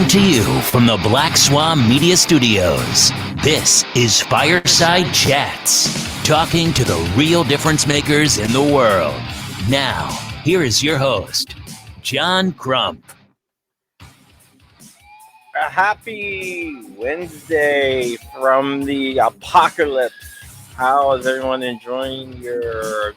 to you from the Black Swan Media Studios. This is Fireside Chats, talking to the real difference makers in the world. Now, here is your host, John Crump. A happy Wednesday from the apocalypse. How is everyone enjoying your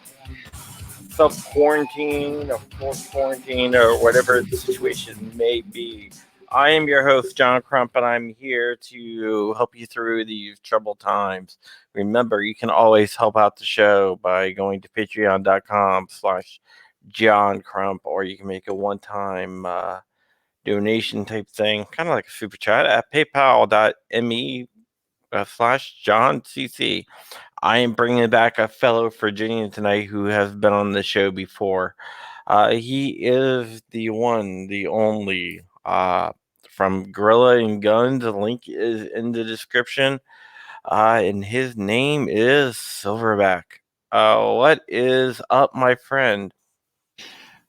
sub-quarantine or forced quarantine or whatever the situation may be? I am your host, John Crump, and I'm here to help you through these troubled times. Remember, you can always help out the show by going to patreon.com/John Crump, or you can make a one-time donation type thing, kind of like a super chat at paypal.me/JohnCC. I am bringing back a fellow Virginian tonight who has been on the show before. He is the one, the only, from Gorilla and Guns. The link is in the description. And his name is Silverback. What is up, my friend?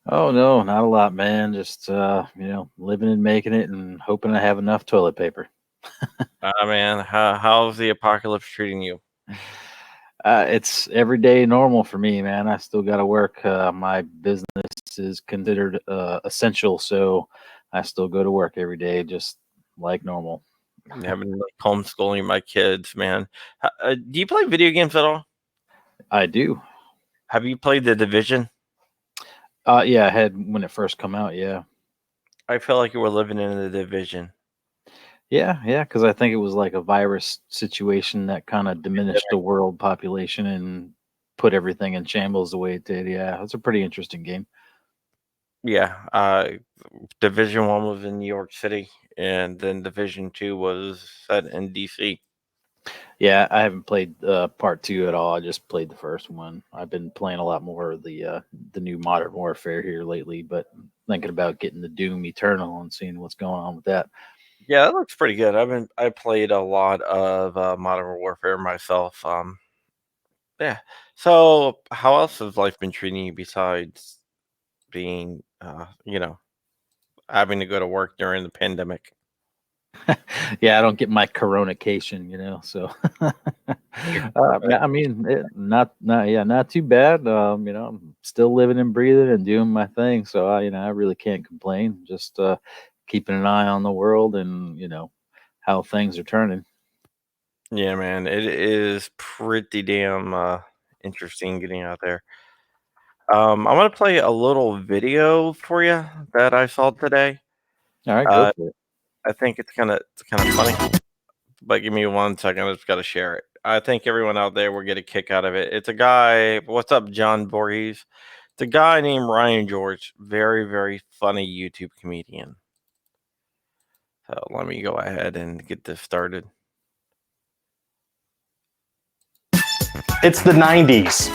Oh, no, not a lot, man. Just, living and making it and hoping I have enough toilet paper. Man, how's the apocalypse treating you? It's everyday normal for me, man. I still got to work. My business is considered essential, so I still go to work every day, just like normal. I've been homeschooling my kids, man. Do you play video games at all? I do. Have you played The Division? Yeah, I had when it first come out, yeah. I feel like you were living in The Division. Yeah, because I think it was like a virus situation that kind of diminished the world population and put everything in shambles the way it did. Yeah, it's a pretty interesting game. Yeah, Division 1 was in New York City, and then Division 2 was set in DC. Yeah, I haven't played part 2 at all. I just played the first one. I've been playing a lot more of the new Modern Warfare here lately, but thinking about getting the Doom Eternal and seeing what's going on with that. Yeah, that looks pretty good. I played a lot of Modern Warfare myself. Yeah. So, how else has life been treating you besides being, having to go to work during the pandemic? Yeah, I don't get my coronacation, so I mean, not too bad. I'm still living and breathing and doing my thing, so I really can't complain. Just keeping an eye on the world and how things are turning. Yeah, man, it is pretty damn interesting getting out there. I'm gonna play a little video for you that I saw today. All right, Uh, go for it. I think it's kind of funny, but give me 1 second. I just got to share it. I think everyone out there will get a kick out of it. It's a guy. What's up, John Voorhees? It's a guy named Ryan George. Very, very funny YouTube comedian. So let me go ahead and get this started. It's the 90s.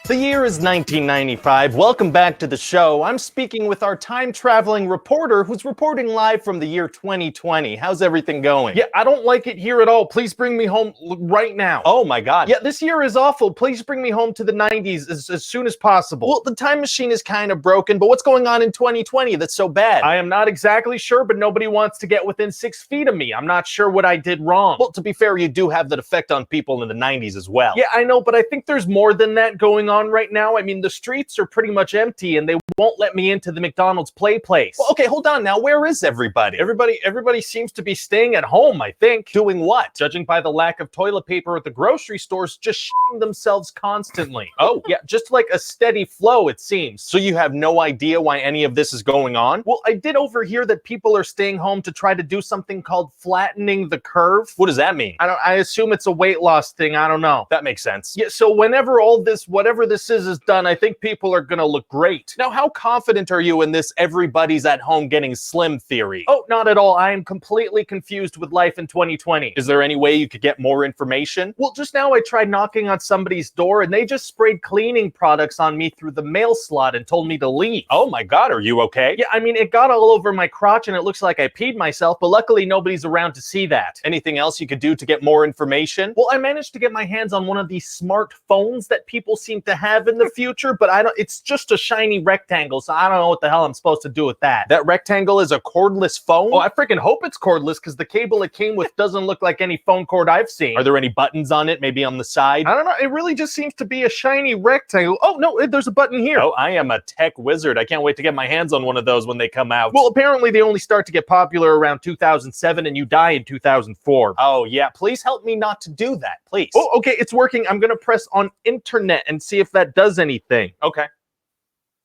The year is 1995. Welcome back to the show. I'm speaking with our time-traveling reporter who's reporting live from the year 2020. How's everything going? Yeah, I don't like it here at all. Please bring me home right now. Oh my God. Yeah, this year is awful. Please bring me home to the 90s as soon as possible. Well, the time machine is kind of broken, but what's going on in 2020 that's so bad? I am not exactly sure, but nobody wants to get within 6 feet of me. I'm not sure what I did wrong. Well, to be fair, you do have that effect on people in the 90s as well. Yeah, I know, but I think there's more than that going on right now. I mean, the streets are pretty much empty and they won't let me into the McDonald's play place. Well, okay, hold on now. Where is everybody? Everybody seems to be staying at home, I think. Doing what? Judging by the lack of toilet paper at the grocery stores, just shitting themselves constantly. Oh, Yeah, just like a steady flow, it seems. so you have no idea why any of this is going on? Well, I did overhear that people are staying home to try to do something called flattening the curve. What does that mean? I assume it's a weight loss thing. I don't know. That makes sense. Yeah, so whenever whatever this is done, I think people are gonna look great. Now, how confident are you in this everybody's at home getting slim theory? Oh, not at all. I am completely confused with life in 2020. Is there any way you could get more information? Well, just now I tried knocking on somebody's door and they just sprayed cleaning products on me through the mail slot and told me to leave. Oh my God, are you okay? Yeah, I mean, it got all over my crotch and it looks like I peed myself, but luckily nobody's around to see that. Anything else you could do to get more information? Well, I managed to get my hands on one of these smart phones that people seem to to have in the future, but I don't. It's just a shiny rectangle, so I don't know what the hell I'm supposed to do with that. That rectangle is a cordless phone? Oh, I freaking hope it's cordless because the cable it came with doesn't look like any phone cord I've seen. Are there any buttons on it, maybe on the side? I don't know. It really just seems to be a shiny rectangle. Oh, no, there's a button here. Oh, I am a tech wizard. I can't wait to get my hands on one of those when they come out. Well, apparently they only start to get popular around 2007 and you die in 2004. Oh, yeah. Please help me not to do that, please. Oh, okay, it's working. I'm going to press on internet and see if that does anything. Okay.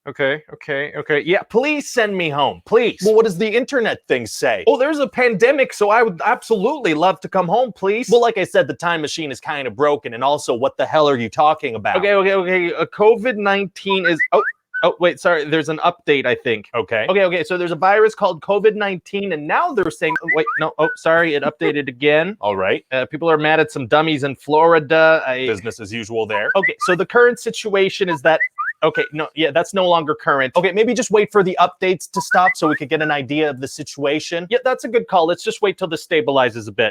Okay. Yeah, please send me home, please. Well, what does the internet thing say? Oh, there's a pandemic, so I would absolutely love to come home, please. Well, like I said, the time machine is kind of broken, and also, what the hell are you talking about? Okay. COVID-19 is... Oh, wait, sorry. There's an update, I think. Okay. So there's a virus called COVID-19, and now they're saying... Wait, no. Oh, sorry. It updated again. All right. People are mad at some dummies in Florida. Business as usual there. Okay, so the current situation is that... Okay, no, yeah, that's no longer current. Okay, maybe just wait for the updates to stop so we could get an idea of the situation. Yeah, that's a good call. Let's just wait till this stabilizes a bit.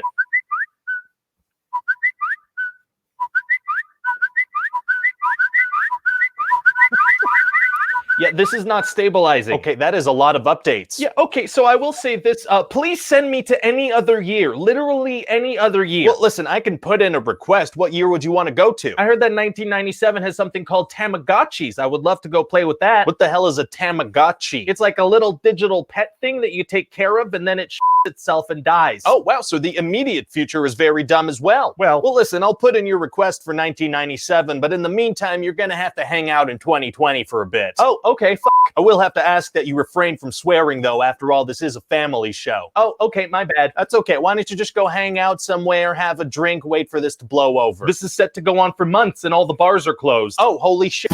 Yeah, this is not stabilizing. Okay, that is a lot of updates. Yeah, okay, so I will say this. Please send me to any other year. Literally any other year. Well, listen, I can put in a request. What year would you want to go to? I heard that 1997 has something called Tamagotchis. I would love to go play with that. What the hell is a Tamagotchi? It's like a little digital pet thing that you take care of, and then it itself and dies. Oh, wow, so the immediate future is very dumb as well. Well, listen, I'll put in your request for 1997, but in the meantime, you're gonna have to hang out in 2020 for a bit. Oh, okay, I will have to ask that you refrain from swearing, though. After all, this is a family show. Oh, okay, my bad. That's okay. Why don't you just go hang out somewhere, have a drink, wait for this to blow over? This is set to go on for months, and all the bars are closed. Oh, holy shit.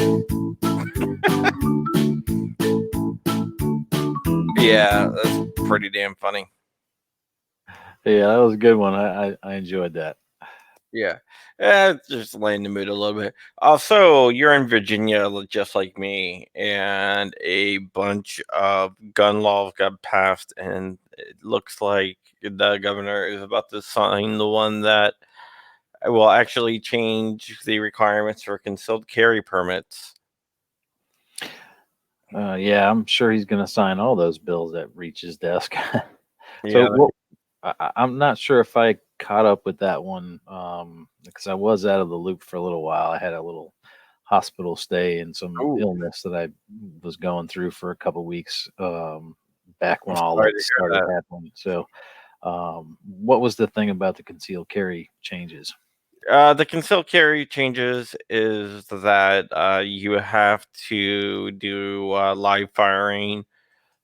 Yeah, that's pretty damn funny. Yeah, that was a good one. I enjoyed that. Yeah, just laying the mood a little bit. Also, you're in Virginia, just like me, and a bunch of gun laws got passed, and it looks like the governor is about to sign the one that will actually change the requirements for concealed carry permits. Yeah, I'm sure he's going to sign all those bills that reach his desk. Yeah. I'm not sure if I caught up with that one because I was out of the loop for a little while. I had a little hospital stay and some illness that I was going through for a couple weeks back when all this started happening. So, what was the thing about the concealed carry changes? The concealed carry changes is that you have to do live firing,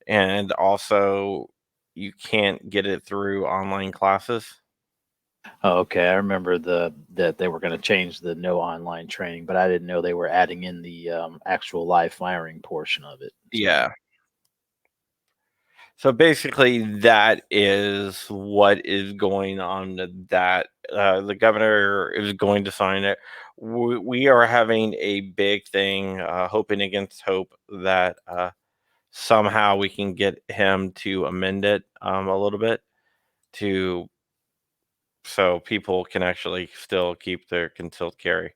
and also you can't get it through online classes. Oh, okay. I remember that they were going to change the no online training, but I didn't know they were adding in the actual live firing portion of it. So. Yeah. So basically, that is what is going on. That the governor is going to sign it. We are having a big thing, hoping against hope that somehow we can get him to amend it a little bit so people can actually still keep their concealed carry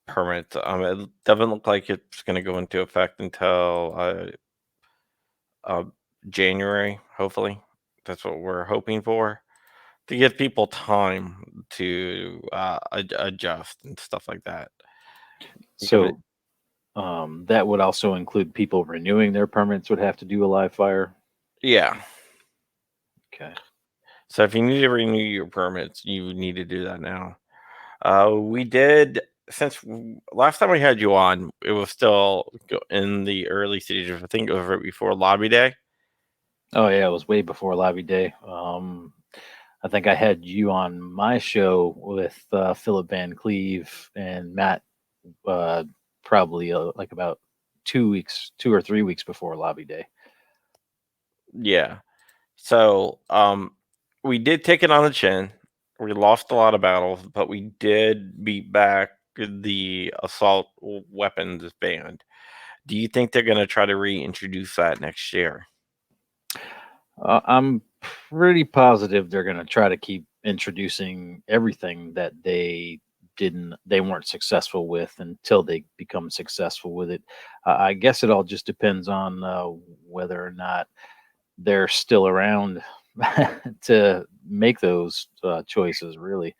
permits. It doesn't look like it's going to go into effect until January, hopefully. That's what we're hoping for, to give people time to adjust and stuff like that. So that would also include people renewing their permits would have to do a live fire? Yeah. Okay. So if you need to renew your permits, you need to do that now. We did, since last time we had you on, it was still in the early stages. I think it was right before Lobby Day. Oh yeah, it was way before Lobby Day. I think I had you on my show with Philip Van Cleve and Matt probably like about 2 or 3 weeks before Lobby Day. Yeah. So we did take it on the chin. We lost a lot of battles, but we did beat back the assault weapons ban. Do you think they're going to try to reintroduce that next year? I'm pretty positive they're going to try to keep introducing everything that they they weren't successful with until they become successful with it. I guess it all just depends on whether or not they're still around to make those choices, really.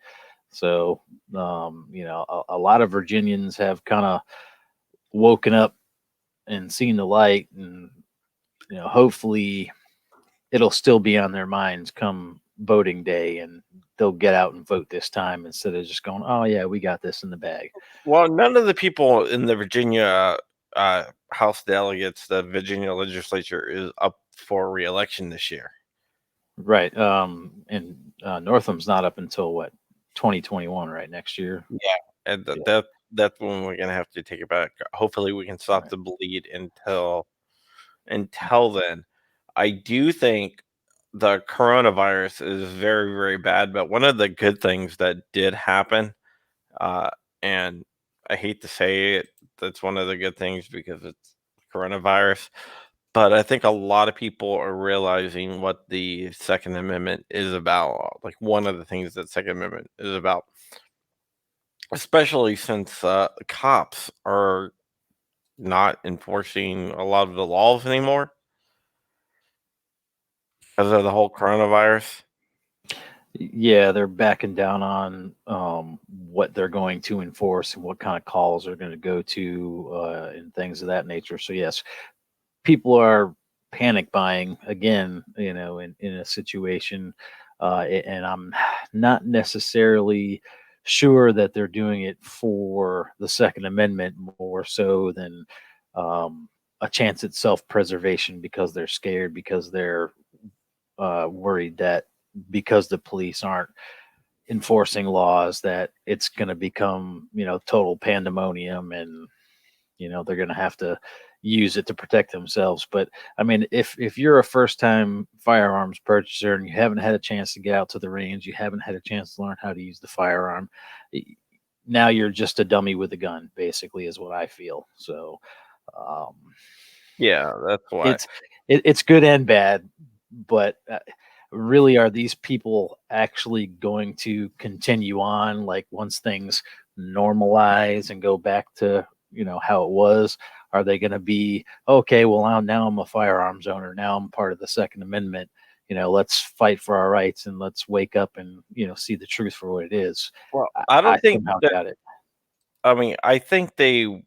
So, a lot of Virginians have kind of woken up and seen the light, and hopefully it'll still be on their minds come voting day, and they'll get out and vote this time instead of just going, "Oh yeah, we got this in the bag." Well, none of the people in the Virginia House delegates, the Virginia legislature, is up for re-election this year. Right. And Northam's not up until what, 2021, right? Next year. Yeah, and that's when we're gonna have to take it back. Hopefully, we can stop the bleed until then. I do think the coronavirus is very, very bad, but one of the good things that did happen, and I hate to say it, that's one of the good things because it's coronavirus, but I think a lot of people are realizing what the Second Amendment is about. Like one of the things that Second Amendment is about, especially since cops are not enforcing a lot of the laws anymore because of the whole coronavirus. Yeah, they're backing down on what they're going to enforce and what kind of calls they're going to go to and things of that nature. So yes, people are panic buying again, in a situation, and I'm not necessarily sure that they're doing it for the Second Amendment more so than a chance at self-preservation, because they're scared, because they're worried that because the police aren't enforcing laws, that it's going to become total pandemonium, and they're going to have to use it to protect themselves. But I mean, if you're a first time firearms purchaser and you haven't had a chance to get out to the range, you haven't had a chance to learn how to use the firearm, now you're just a dummy with a gun, basically, is what I feel. So Yeah, that's why. It's good and bad, but really, are these people actually going to continue on, like, once things normalize and go back to how it was? Are they going to be okay? Well, now I'm a firearms owner. Now I'm part of the Second Amendment. Let's fight for our rights and let's wake up and see the truth for what it is. Well, I don't think somehow that. got it. I mean, I think they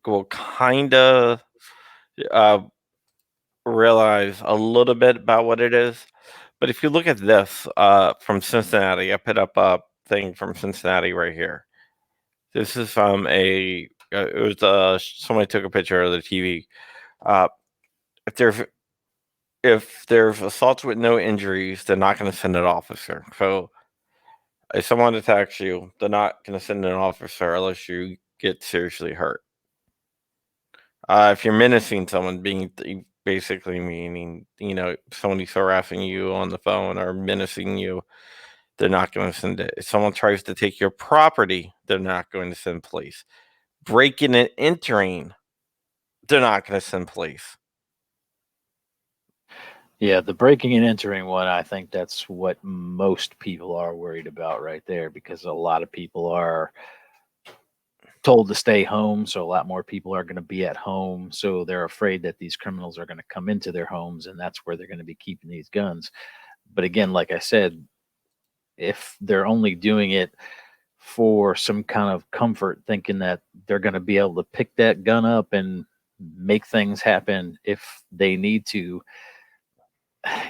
will kind of realize a little bit about what it is. But if you look at this from Cincinnati, I put up a thing from Cincinnati right here. This is from it was somebody took a picture of the TV. Uh, if there's assaults with no injuries, they're not going to send an officer. So if someone attacks you, they're not going to send an officer unless you get seriously hurt. If you're menacing someone, basically meaning, somebody's harassing you on the phone or menacing you, they're not going to send it. If someone tries to take your property, they're not going to send police. Breaking and entering, they're not going to send police. Yeah, the breaking and entering one, I think that's what most people are worried about right there, because a lot of people are told to stay home, so a lot more people are going to be at home, so they're afraid that these criminals are going to come into their homes, and that's where they're going to be keeping these guns. But again, like I said, if they're only doing it for some kind of comfort, thinking that they're going to be able to pick that gun up and make things happen if they need to,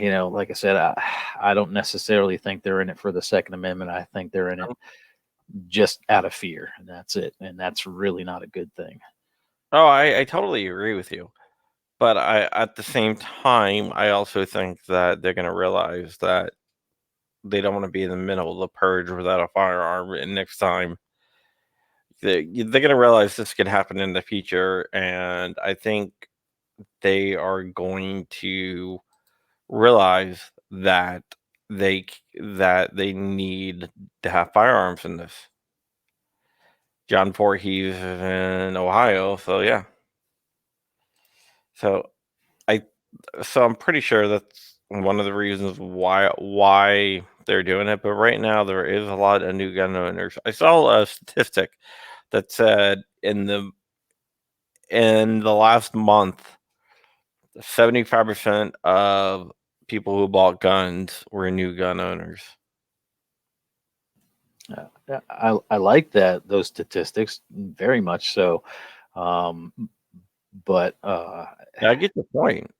like I said, I don't necessarily think they're in it for the Second Amendment. I think they're in it just out of fear, and that's it. And that's really not a good thing. Oh, I totally agree with you. But at the same time, I also think that they're going to realize that they don't want to be in the middle of the purge without a firearm. And next time, they're going to realize this could happen in the future. And I think they are going to realize that they need to have firearms in this. John Voorhees is in Ohio, so yeah. So I'm pretty sure that's one of the reasons why they're doing it. But right now, there is a lot of new gun owners. I saw a statistic that said in the last month, 75% of people who bought guns were new gun owners. Yeah, I like those statistics very much so, um, but Yeah, I get the point.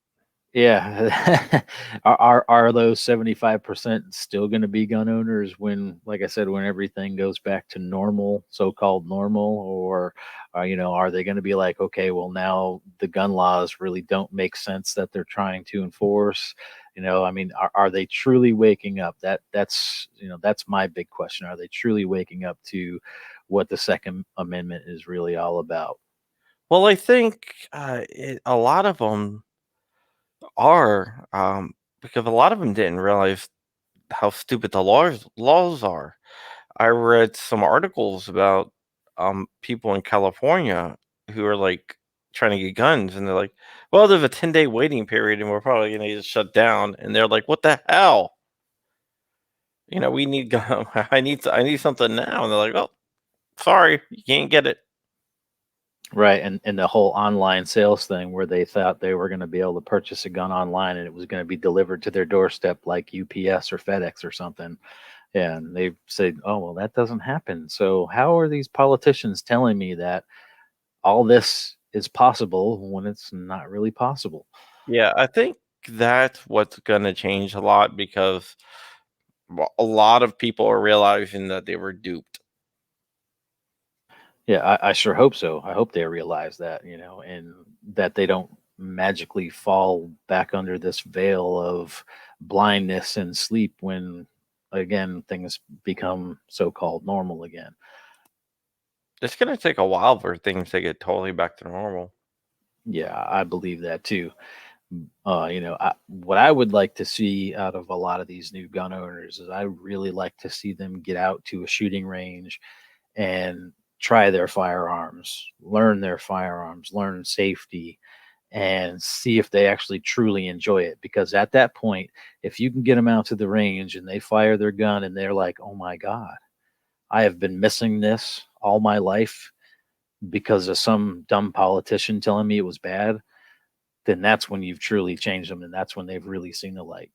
yeah, are those 75% still going to be gun owners when, like I said, when everything goes back to normal, so-called normal, or are they going to be like, okay, well now the gun laws really don't make sense that they're trying to enforce? I mean, are they truly waking up? That's my big question. Are they truly waking up to what the Second Amendment is really all about? Well, I think a lot of them are, because a lot of them didn't realize how stupid the laws are. I read some articles about people in California who are like trying to get guns, and they're like, "Well, there's a 10-day waiting period, and we're probably gonna get shut down." And they're like, "What the hell? We need gun. I need something now." And they're like, "Oh, sorry, you can't get it." Right, and the whole online sales thing where they thought they were going to be able to purchase a gun online and it was going to be delivered to their doorstep like UPS or FedEx or something. And they said, "Oh, well, that doesn't happen." So how are these politicians telling me that all this is possible when it's not really possible? Yeah, I think that's what's gonna change a lot because a lot of people are realizing that they were duped. Yeah, I sure hope so. I hope they realize that, and that they don't magically fall back under this veil of blindness and sleep when, again, things become so called normal again. It's gonna take a while for things to get totally back to normal. Yeah, I believe that too. What I would like to see out of a lot of these new gun owners is I really like to see them get out to a shooting range and try their firearms, learn safety, and see if they actually truly enjoy it. Because at that point, if you can get them out to the range and they fire their gun and they're like, oh my God, I have been missing this all my life because of some dumb politician telling me it was bad, then that's when you've truly changed them and that's when they've really seen the light.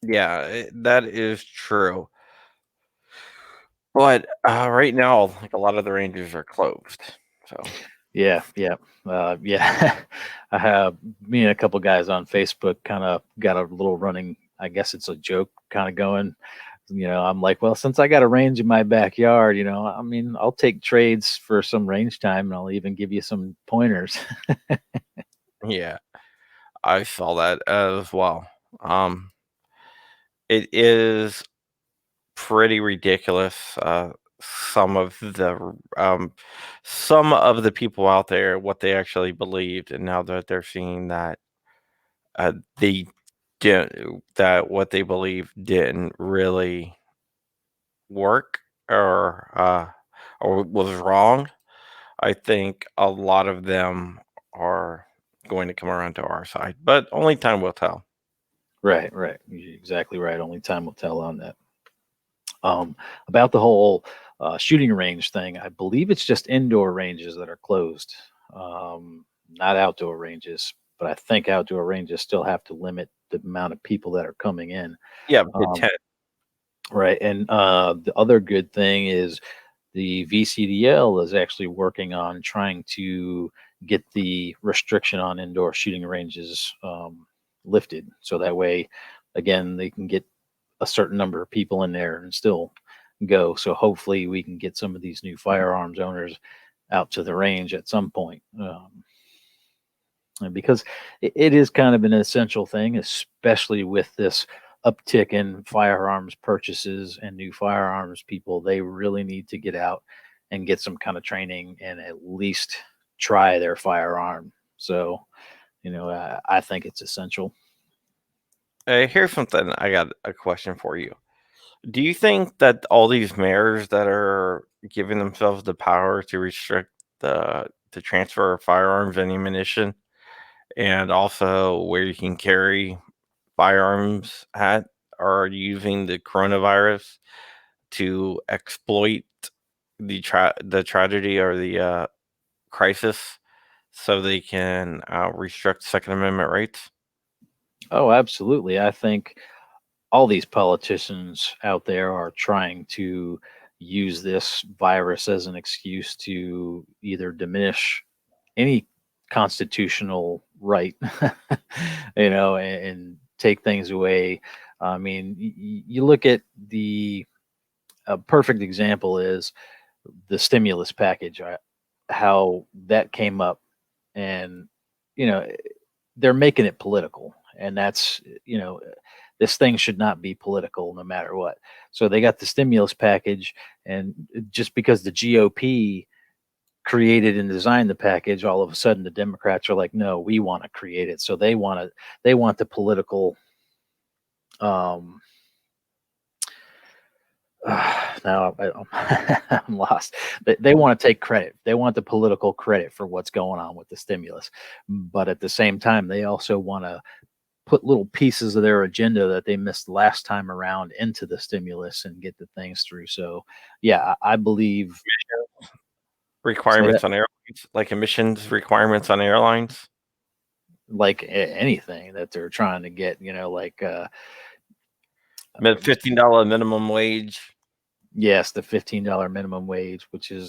Yeah, that is true. But right now, like a lot of the ranges are closed. So Yeah, yeah, yeah. I have me and a couple guys on Facebook kind of got a little running. I guess it's a joke kind of going. I'm like, well, since I got a range in my backyard, I mean, I'll take trades for some range time, and I'll even give you some pointers. yeah, I saw that as well. Um, it is pretty ridiculous. Some of the um, some of the people out there what they actually believed, and now that they're seeing that they didn't, that what they believed didn't really work or was wrong. I think a lot of them are going to come around to our side, but only time will tell. Right, right. You're exactly right. Only time will tell on that. Um, about the whole shooting range thing, I believe it's just indoor ranges that are closed, not outdoor ranges. But I think outdoor ranges still have to limit the amount of people that are coming in. Yeah, the Um, 10. right. And the other good thing is the VCDL is actually working on trying to get the restriction on indoor shooting ranges lifted. So that way, again, they can get a certain number of people in there and still go. So hopefully we can get some of these new firearms owners out to the range at some point. And because it is kind of an essential thing, especially with this uptick in firearms purchases and new firearms people. They really need to get out and get some kind of training and at least try their firearm. So, I think it's essential. Here's something I got a question for you. Do you think that all these mayors that are giving themselves the power to restrict the transfer of firearms and ammunition, and also where you can carry firearms are using the coronavirus to exploit the tragedy or the crisis so they can restrict Second Amendment rights? Oh, absolutely. I think all these politicians out there are trying to use this virus as an excuse to either diminish any constitutional right, and take things away. I mean, you look at a perfect example is the stimulus package, how that came up, and you know, they're making it political, and that's this thing should not be political no matter what. So they got the stimulus package, and just because the GOP created and designed the package, all of a sudden the Democrats are like, no, we want to create it. So they want the political um now I'm lost. They want to take credit. They want the political credit for what's going on with the stimulus. But at the same time, they also want to put little pieces of their agenda that they missed last time around into the stimulus and get the things through. So, yeah, I believe Requirements on airlines, like emissions requirements on airlines. like anything that they're trying to get, $15 minimum wage. yes, the $15 minimum wage,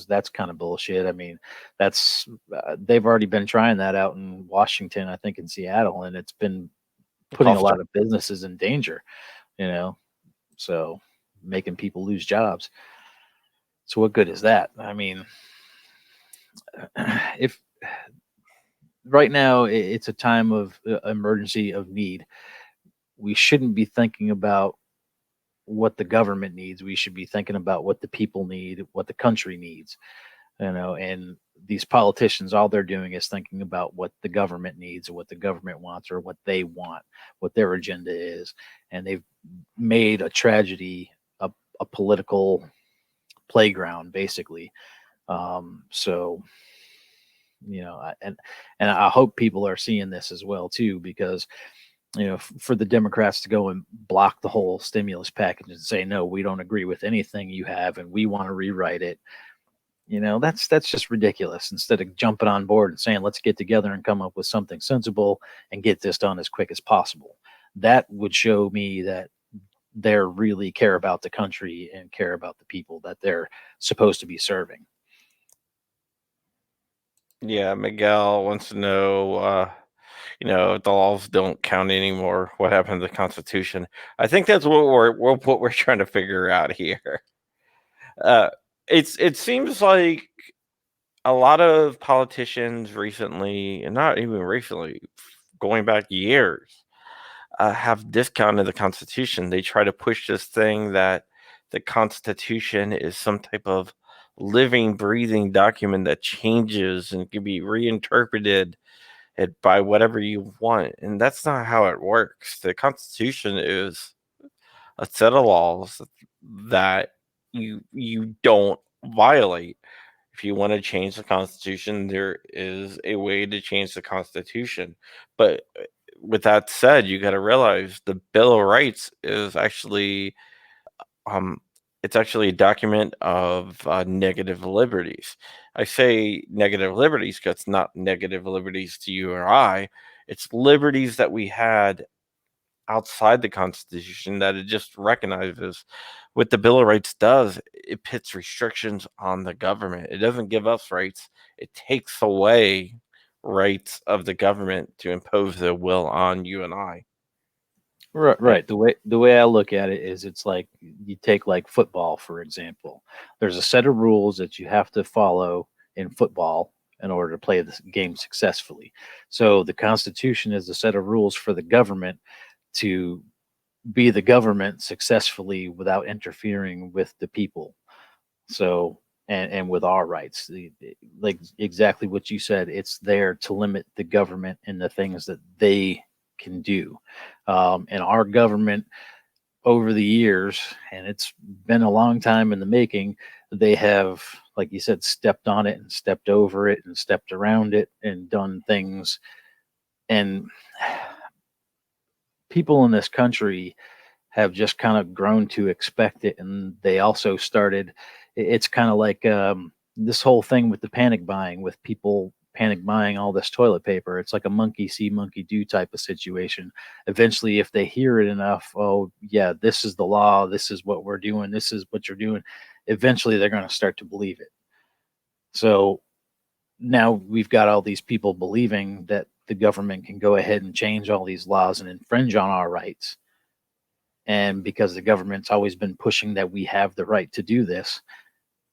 that's kind of bullshit. I mean, that's they've already been trying that out in Washington, I think in Seattle, and it's been putting a lot of businesses in danger, so making people lose jobs. So what good is that? I mean, if right now it's a time of emergency of need, we shouldn't be thinking about what the government needs. We should be thinking about what the people need, what the country needs, and these politicians, all they're doing is thinking about what the government needs or what the government wants or what they want, what their agenda is. And they've made a tragedy a political playground, basically. So, and I hope people are seeing this as well too, because for the Democrats to go and block the whole stimulus package and say, no, we don't agree with anything you have and we want to rewrite it. That's just ridiculous. Instead of jumping on board and saying, let's get together and come up with something sensible and get this done as quick as possible. That would show me that they really care about the country and care about the people that they're supposed to be serving. Yeah, Miguel wants to know, the laws don't count anymore. What happened to the Constitution? I think that's what we're trying to figure out here. It seems like a lot of politicians recently, and not even recently, going back years, have discounted the Constitution. They try to push this thing that the Constitution is some type of living, breathing document that changes and can be reinterpreted by whatever you want. And that's not how it works. The Constitution is a set of laws that you don't violate. If you want to change the Constitution, there is a way to change the Constitution. But with that said, you got to realize the Bill of Rights is actually it's actually a document of negative liberties. I say negative liberties because it's not negative liberties to you or I. It's liberties that we had outside the Constitution that it just recognizes. What the Bill of Rights does, it puts restrictions on the government. It doesn't give us rights. It takes away rights of the government to impose their will on you and I. Right. The way I look at it is, it's like you take like football, for example. There's a set of rules that you have to follow in football in order to play the game successfully. So the Constitution is a set of rules for the government to be the government successfully without interfering with the people. So and with our rights, like exactly what you said, it's there to limit the government and the things that they can do. And our government over the years, and it's been a long time in the making, they have, like you said, stepped on it and stepped over it and stepped around it and done things. And people in this country have just kind of grown to expect it, and they also started. It's kind of like this whole thing with the panic buying, with people panic buying all this toilet paper. It's like a monkey see, monkey do type of situation. Eventually, if they hear it enough, oh yeah, this is the law. This is what we're doing. This is what you're doing. Eventually, they're going to start to believe it. So now we've got all these people believing that the government can go ahead and change all these laws and infringe on our rights. And because the government's always been pushing that we have the right to do this,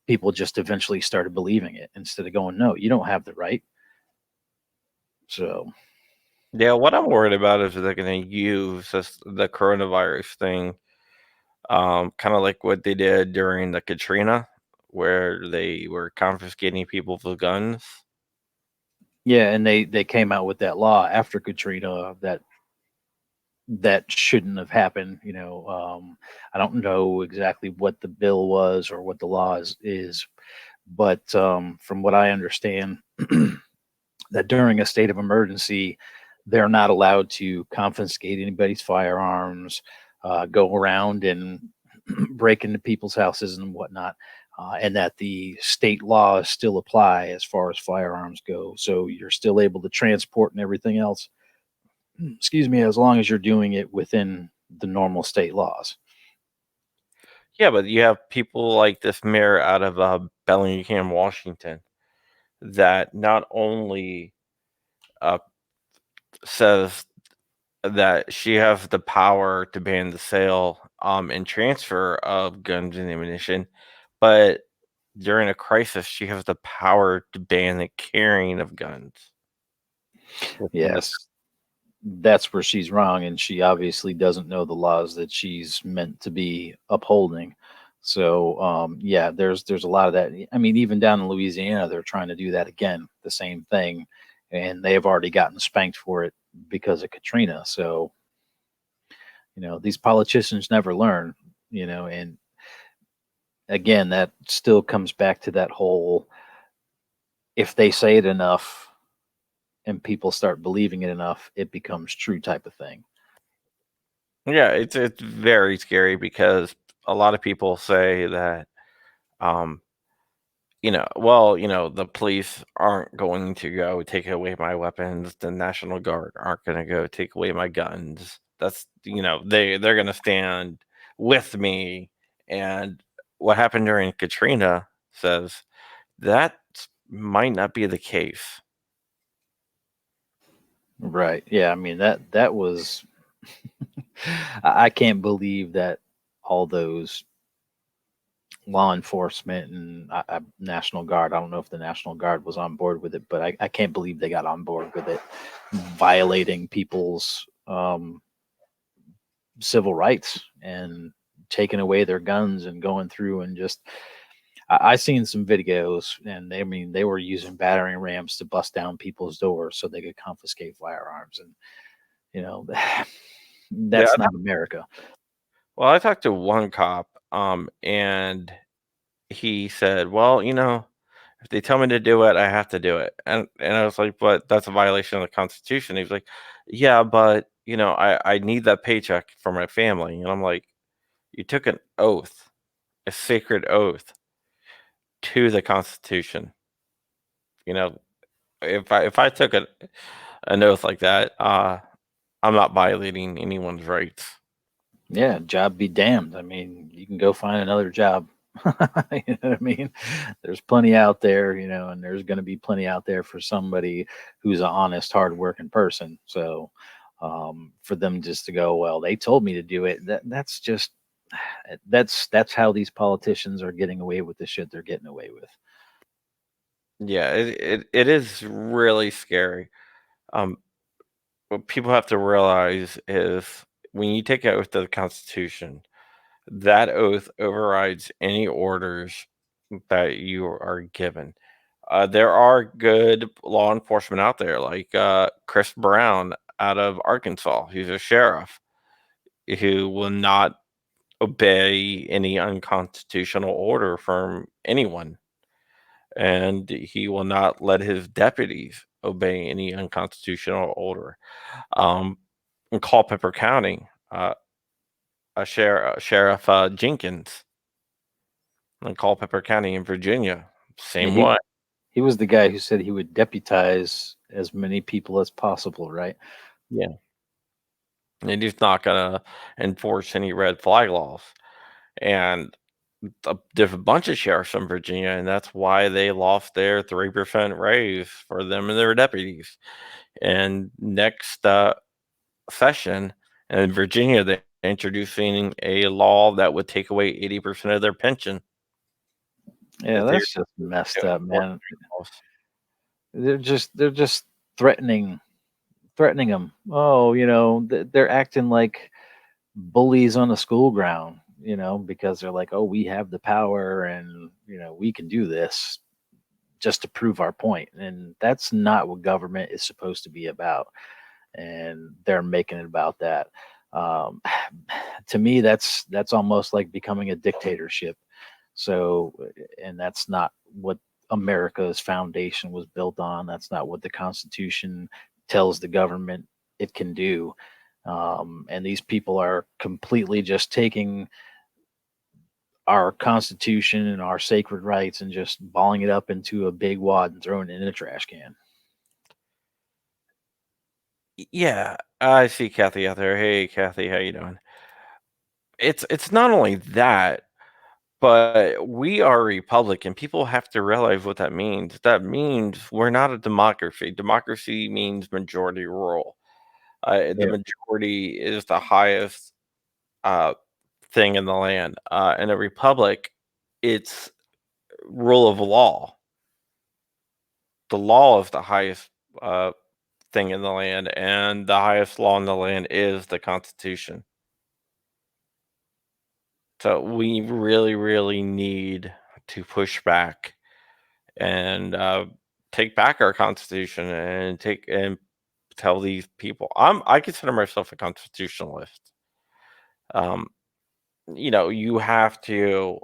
people just eventually started believing it instead of going, no, you don't have the right. So, Yeah, what I'm worried about is they're going to use the coronavirus thing, kind of like what they did during the Katrina, where they were confiscating people with guns. yeah, and they came out with that law after Katrina that shouldn't have happened. I don't know exactly what the bill was or what the law is, but from what I understand, that during a state of emergency, they're not allowed to confiscate anybody's firearms, go around and break into people's houses and whatnot, and that the state laws still apply as far as firearms go. So you're still able to transport and everything else, excuse me, as long as you're doing it within the normal state laws. Yeah, but you have people like this mayor out of Bellingham, Washington, that not only uh, says that she has the power to ban the sale and transfer of guns and ammunition, but during a crisis, she has the power to ban the carrying of guns. Yes, that's where she's wrong, and she obviously doesn't know the laws that she's meant to be upholding. So, yeah, there's a lot of that. I mean, even down in Louisiana, they're trying to do that again, the same thing, and they have already gotten spanked for it because of Katrina. So, these politicians never learn. And again, that still comes back to that whole, if they say it enough and people start believing it enough, it becomes true type of thing. Yeah, it's very scary because a lot of people say that, um, the police aren't going to go take away my weapons. The National Guard aren't going to go take away my guns. That's they're going to stand with me. And what happened during Katrina says that might not be the case. Right. Yeah. I mean, that was, I can't believe that all those law enforcement and National Guard, I don't know if the National Guard was on board with it, but I can't believe they got on board with it, violating people's civil rights and taking away their guns and going through and just, I seen some videos, and they were using battering rams to bust down people's doors so they could confiscate firearms, and you know Yeah. that's not America. Well, I talked to one cop, and he said, "Well, if they tell me to do it, I have to do it." And I was like, "But that's a violation of the Constitution." He was like, "Yeah, but I need that paycheck for my family." And I'm like, "You took an oath, a sacred oath to the Constitution. You know, if I took an oath like that, I'm not violating anyone's rights." Yeah, job be damned. I mean, you can go find another job. You know what I mean? There's plenty out there, and there's going to be plenty out there for somebody who's an honest, hardworking person. So, for them just to go, well, they told me to do it. That's just that's how these politicians are getting away with the shit they're getting away with. Yeah, it is really scary. Um, what people have to realize is when you take an oath to the Constitution, that oath overrides any orders that you are given. There are good law enforcement out there, like Chris Brown out of Arkansas, who's a sheriff who will not obey any unconstitutional order from anyone, and he will not let his deputies obey any unconstitutional order. Um, in Culpeper County, Sheriff Jenkins in Culpeper County in Virginia. Same Yeah, way. he was the guy who said he would deputize as many people as possible, right? Yeah. And he's not going to enforce any red flag laws. And there's a bunch of sheriffs in Virginia, and that's why they lost their 3% raise for them and their deputies. And next session in Virginia, they're introducing a law that would take away 80% of their pension. Yeah, if they that's just messed up, enforce man. these laws. They're just threatening them. Oh, they're acting like bullies on the school ground, because they're like, oh, we have the power and we can do this just to prove our point. And that's not what government is supposed to be about. And they're making it about that. Um, to me, that's almost like becoming a dictatorship. So, and that's not what America's foundation was built on. That's not what the Constitution tells the government it can do. And these people are completely just taking our Constitution and our sacred rights and just balling it up into a big wad and throwing it in a trash can. Yeah, I see Kathy out there. Hey, Kathy, how you doing? It's not only that, but we are a republic, and people have to realize what that means. That means we're not a democracy. Democracy means majority rule. The Yeah. majority is the highest uh, thing in the land. In a republic, it's rule of law. The law is the highest uh, thing in the land, and the highest law in the land is the Constitution. So we really, really need to push back and take back our Constitution and tell these people. I consider myself a constitutionalist. Um, you have to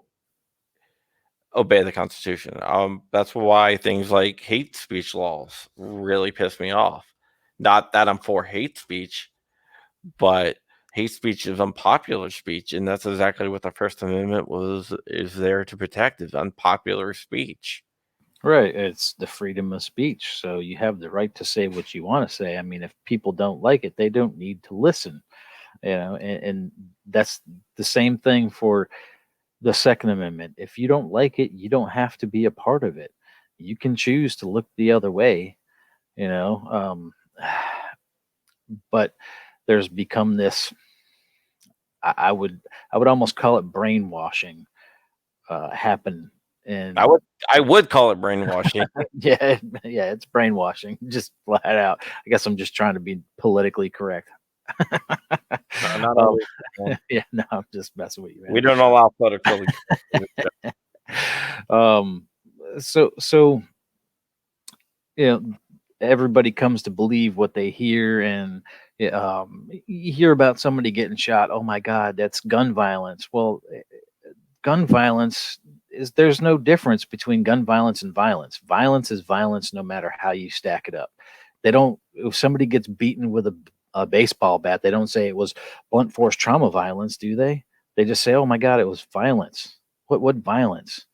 obey the Constitution. That's why things like hate speech laws really piss me off. Not that I'm for hate speech, but hate speech is unpopular speech, and that's exactly what the First Amendment is there to protect, is unpopular speech. Right. It's the freedom of speech. So you have the right to say what you want to say. I mean, if people don't like it, they don't need to listen. And that's the same thing for the Second Amendment. If you don't like it, you don't have to be a part of it. You can choose to look the other way, you know. But there's become this. I would almost call it brainwashing happen. And I would call it brainwashing. yeah, yeah, it's brainwashing, just flat out. I guess I'm just trying to be politically correct. Not Um, always. yeah, no, I'm just messing with you, man. We don't allow political. um, so everybody comes to believe what they hear, and you hear about somebody getting shot. Oh my God, that's gun violence. Well, gun violence there's no difference between gun violence and violence. Violence is violence, no matter how you stack it up. They don't. If somebody gets beaten with a baseball bat, they don't say it was blunt force trauma violence, do they? They just say, "Oh my God, it was violence." What violence?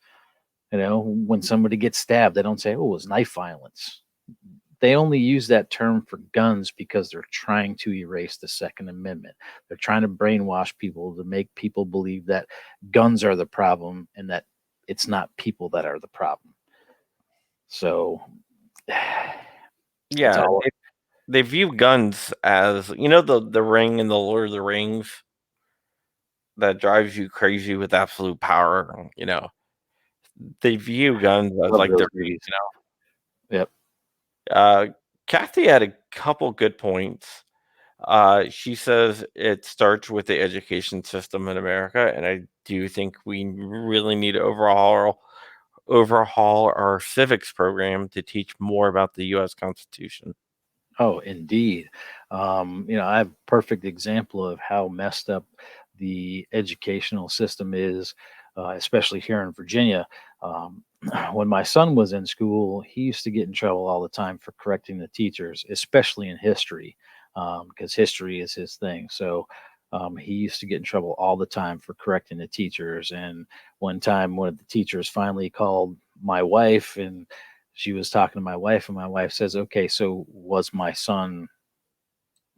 When somebody gets stabbed, they don't say, "Oh, it was knife violence." They only use that term for guns because they're trying to erase the Second Amendment. They're trying to brainwash people to make people believe that guns are the problem and that it's not people that are the problem. So, it's Yeah, all they view guns as the ring in the Lord of the Rings that drives you crazy with absolute power. They view guns as love like those their. movies. Yep. Uh, Kathy had a couple good points. She says it starts with the education system in America, and I do think we really need to overhaul our civics program to teach more about the U.S. Constitution. Oh, indeed. I have a perfect example of how messed up the educational system is, especially here in Virginia. When my son was in school, he used to get in trouble all the time for correcting the teachers, especially in history. because history is his thing. So he used to get in trouble all the time for correcting the teachers. And one time, one of the teachers finally called my wife, and she was talking to my wife, and my wife says, "Okay, so was my son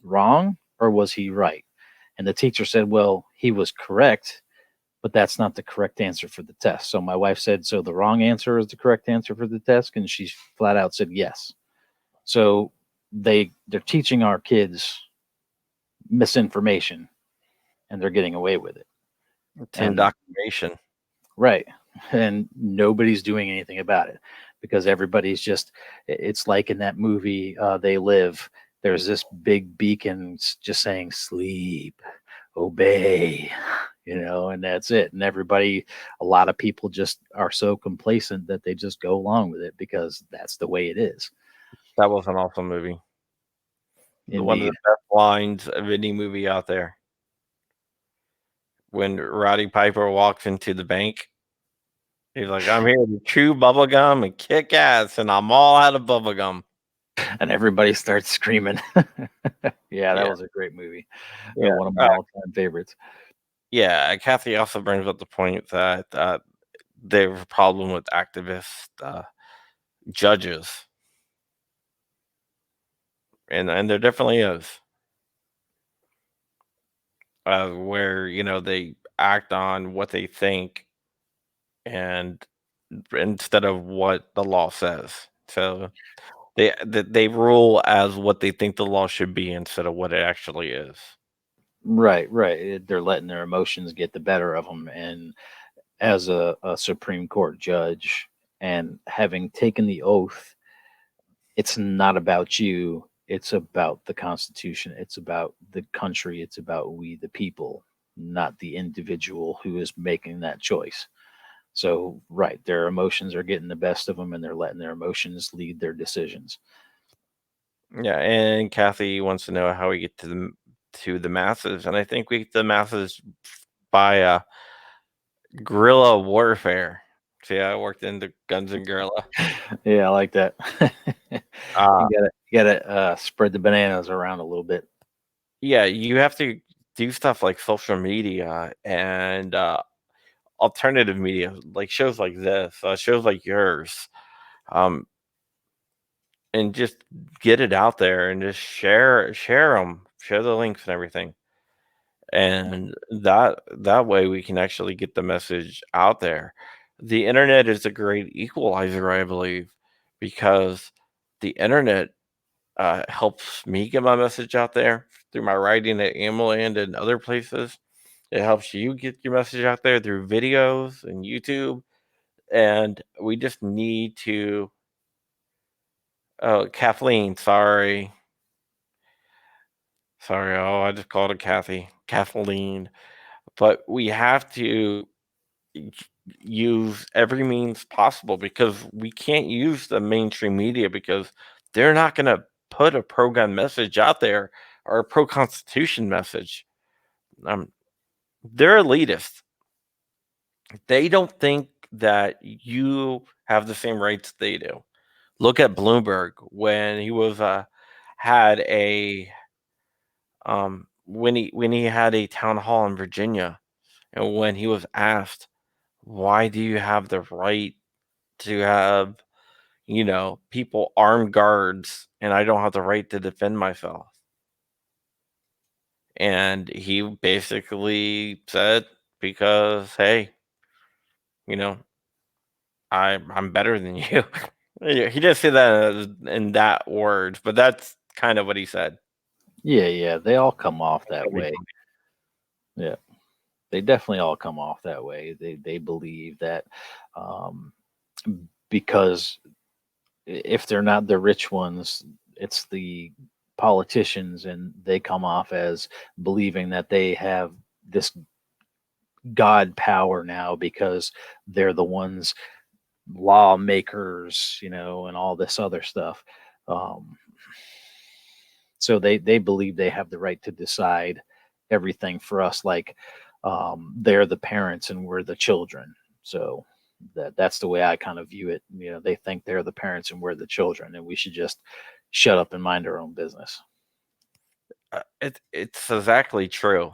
wrong or was he right?" And the teacher said, "Well, he was correct, but that's not the correct answer for the test." So my wife said, "So the wrong answer is the correct answer for the test?" And she flat out said yes. So they're teaching our kids misinformation, and they're getting away with it. It's And indoctrination. right. And nobody's doing anything about it because everybody's just, it's like in that movie, They Live. There's this big beacon just saying, sleep, obey, and that's it. And everybody, a lot of people just are so complacent that they just go along with it because that's the way it is. That was an awesome movie. One of the Indeed. best lines of any movie out there. When Roddy Piper walks into the bank, he's like, "I'm here to chew bubble gum and kick ass, and I'm all out of bubble gum." And everybody starts screaming. Yeah, that Yeah, was a great movie. yeah, One of my all-time favorites. yeah. Kathy also brings up the point that there's a problem with activist judges, and there definitely is, where they act on what they think and instead of what the law says. So they rule as what they think the law should be instead of what it actually is. Right, right. They're letting their emotions get the better of them. And as a Supreme Court judge and having taken the oath, it's not about you. It's about the Constitution. It's about the country. It's about we, the people, not the individual who is making that choice. So, right, their emotions are getting the best of them and they're letting their emotions lead their decisions. Yeah, and Kathy wants to know how we get to the masses, and I think we get to the masses by guerrilla warfare. See, I worked in the guns and guerrilla. Yeah, I like that. Uh, You gotta spread the bananas around a little bit. yeah, you have to do stuff like social media and alternative media, like shows like this, shows like yours, um, and just get it out there and just share them, share the links and everything. And that way we can actually get the message out there. The internet is a great equalizer, I believe, because the internet helps me get my message out there through my writing at Amaland and other places. It helps you get your message out there through videos and YouTube. And we just need to. Oh, Kathleen, sorry. Sorry. Oh, I just called her Kathy. Kathleen. But we have to use every means possible because we can't use the mainstream media because they're not going to put a pro-gun message out there or a pro-constitution message. Um, they're elitist. They don't think that you have the same rights they do. Look at Bloomberg when he was had a when he had a town hall in Virginia, and when he was asked, why do you have the right to have people armed guards and I don't have the right to defend myself? And he basically said, because hey, you know, I'm better than you. Yeah, he didn't say that in that words, but that's kind of what he said. Yeah, yeah, they all come off that way. Everybody. Yeah, they definitely all come off that way. They believe that um, because if they're not the rich ones, it's the politicians, and they come off as believing that they have this god power now because they're the ones lawmakers, and all this other stuff. Um, so they believe they have the right to decide everything for us, like they're the parents and we're the children. So that's the way I kind of view it. They think they're the parents and we're the children, and we should just shut up and mind our own business. It's exactly true,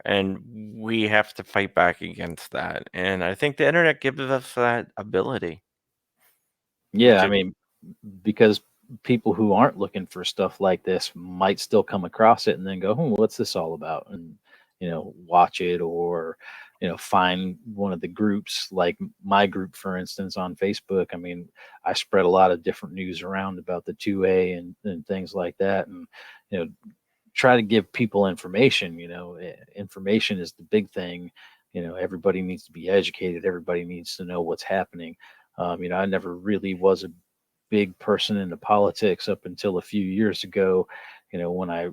and we have to fight back against that. And I think the internet gives us that ability. Yeah, I To, mean, because people who aren't looking for stuff like this might still come across it and then go, what's this all about? And, watch it, or, find one of the groups like my group, for instance, on Facebook. I mean, I spread a lot of different news around about the 2A and things like that. And, you know, try to give people information. Information is the big thing. Everybody needs to be educated. Everybody needs to know what's happening. I never really was a big person into politics up until a few years ago, when I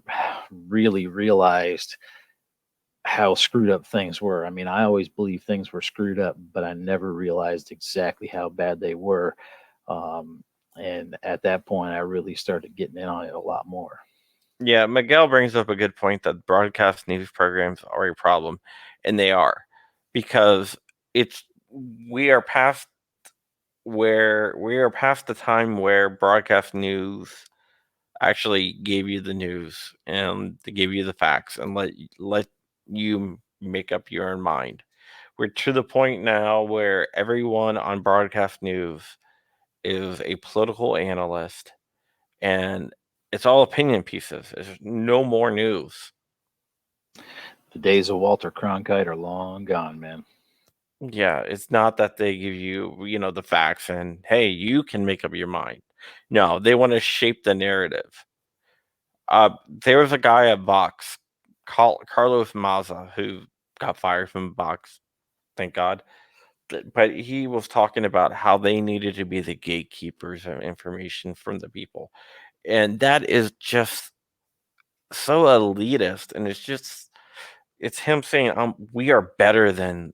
really realized how screwed up things were. I mean, I always believed things were screwed up, but I never realized exactly how bad they were. And at that point, I really started getting in on it a lot more. yeah, Miguel brings up a good point that broadcast news programs are a problem, and they are, because it's we are past the time where broadcast news actually gave you the news and they gave you the facts and let you make up your own mind. We're to the point now where everyone on broadcast news is a political analyst, and it's all opinion pieces. There's no more news. The days of Walter Cronkite are long gone, man. Yeah, it's not that they give you, the facts and hey, you can make up your mind. No, they want to shape the narrative. There was a guy at Vox, Carlos Maza, who got fired from Vox, thank God. But he was talking about how they needed to be the gatekeepers of information from the people. And that is just so elitist. And it's him saying, we are better than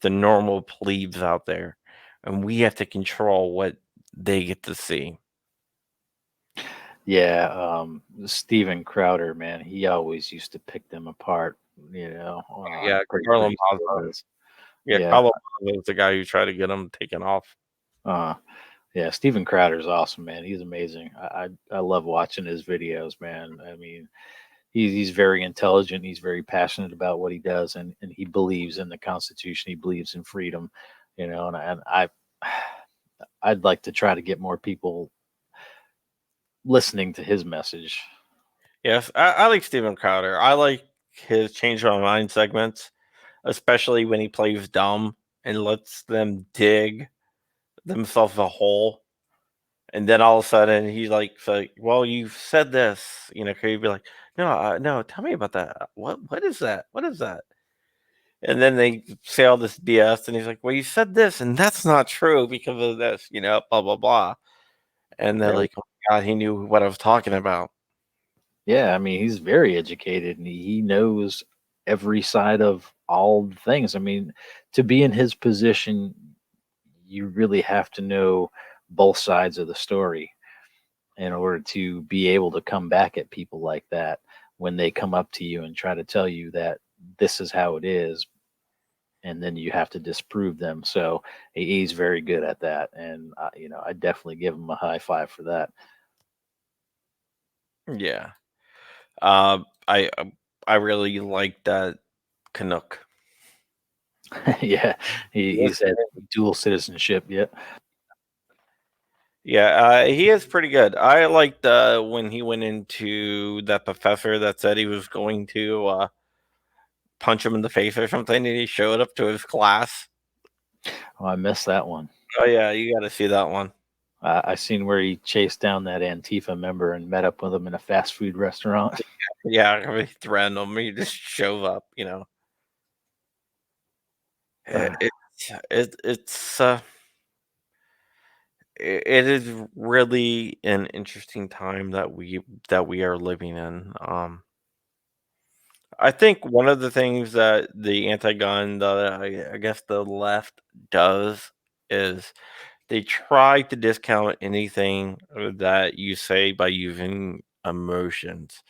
the normal plebes out there. And we have to control what they get to see. Yeah, Steven Crowder, man, he always used to pick them apart. Yeah, Pretty still Maza. does. Yeah, Yeah, Carlos Maza was the guy who tried to get him taken off. uh, yeah. Steven Crowder's awesome, man. He's amazing. I love watching his videos, man. I mean, he's very intelligent. He's very passionate about what he does, and he believes in the Constitution. He believes in freedom. And I'd like to try to get more people listening to his message. Yes, I like Steven Crowder. I like his change my mind segments, especially when he plays dumb and lets them dig themselves a hole. And then all of a sudden he's like, well, you've said this, could you be like, no, no, tell me about that. What is that? What is that? And then they say all this BS, and he's like, well, you said this, and that's not true because of this, blah blah blah. And they're Right. like, oh my God, he knew what I was talking about. Yeah, I mean, he's very educated and he knows every side of all the things. I mean, to be in his position, you really have to know both sides of the story in order to be able to come back at people like that when they come up to you and try to tell you that this is how it is. And then you have to disprove them. So he's very good at that. And, I definitely give him a high five for that. Yeah. Uh, I I really like that Canuck. Yeah, Yes. he's had dual citizenship. Yeah. Yeah, he is pretty good. I liked when he went into that professor that said he was going to punch him in the face or something, and he showed up to his class. Oh, I missed that one. Oh yeah, you got to see that one. I seen where he chased down that Antifa member and met up with him in a fast food restaurant. Yeah, I mean, it's random. He just shows up. Uh, It's it is really an interesting time that we are living in. I think one of the things that the anti-gun, I guess the left does is they try to discount anything that you say by using emotions.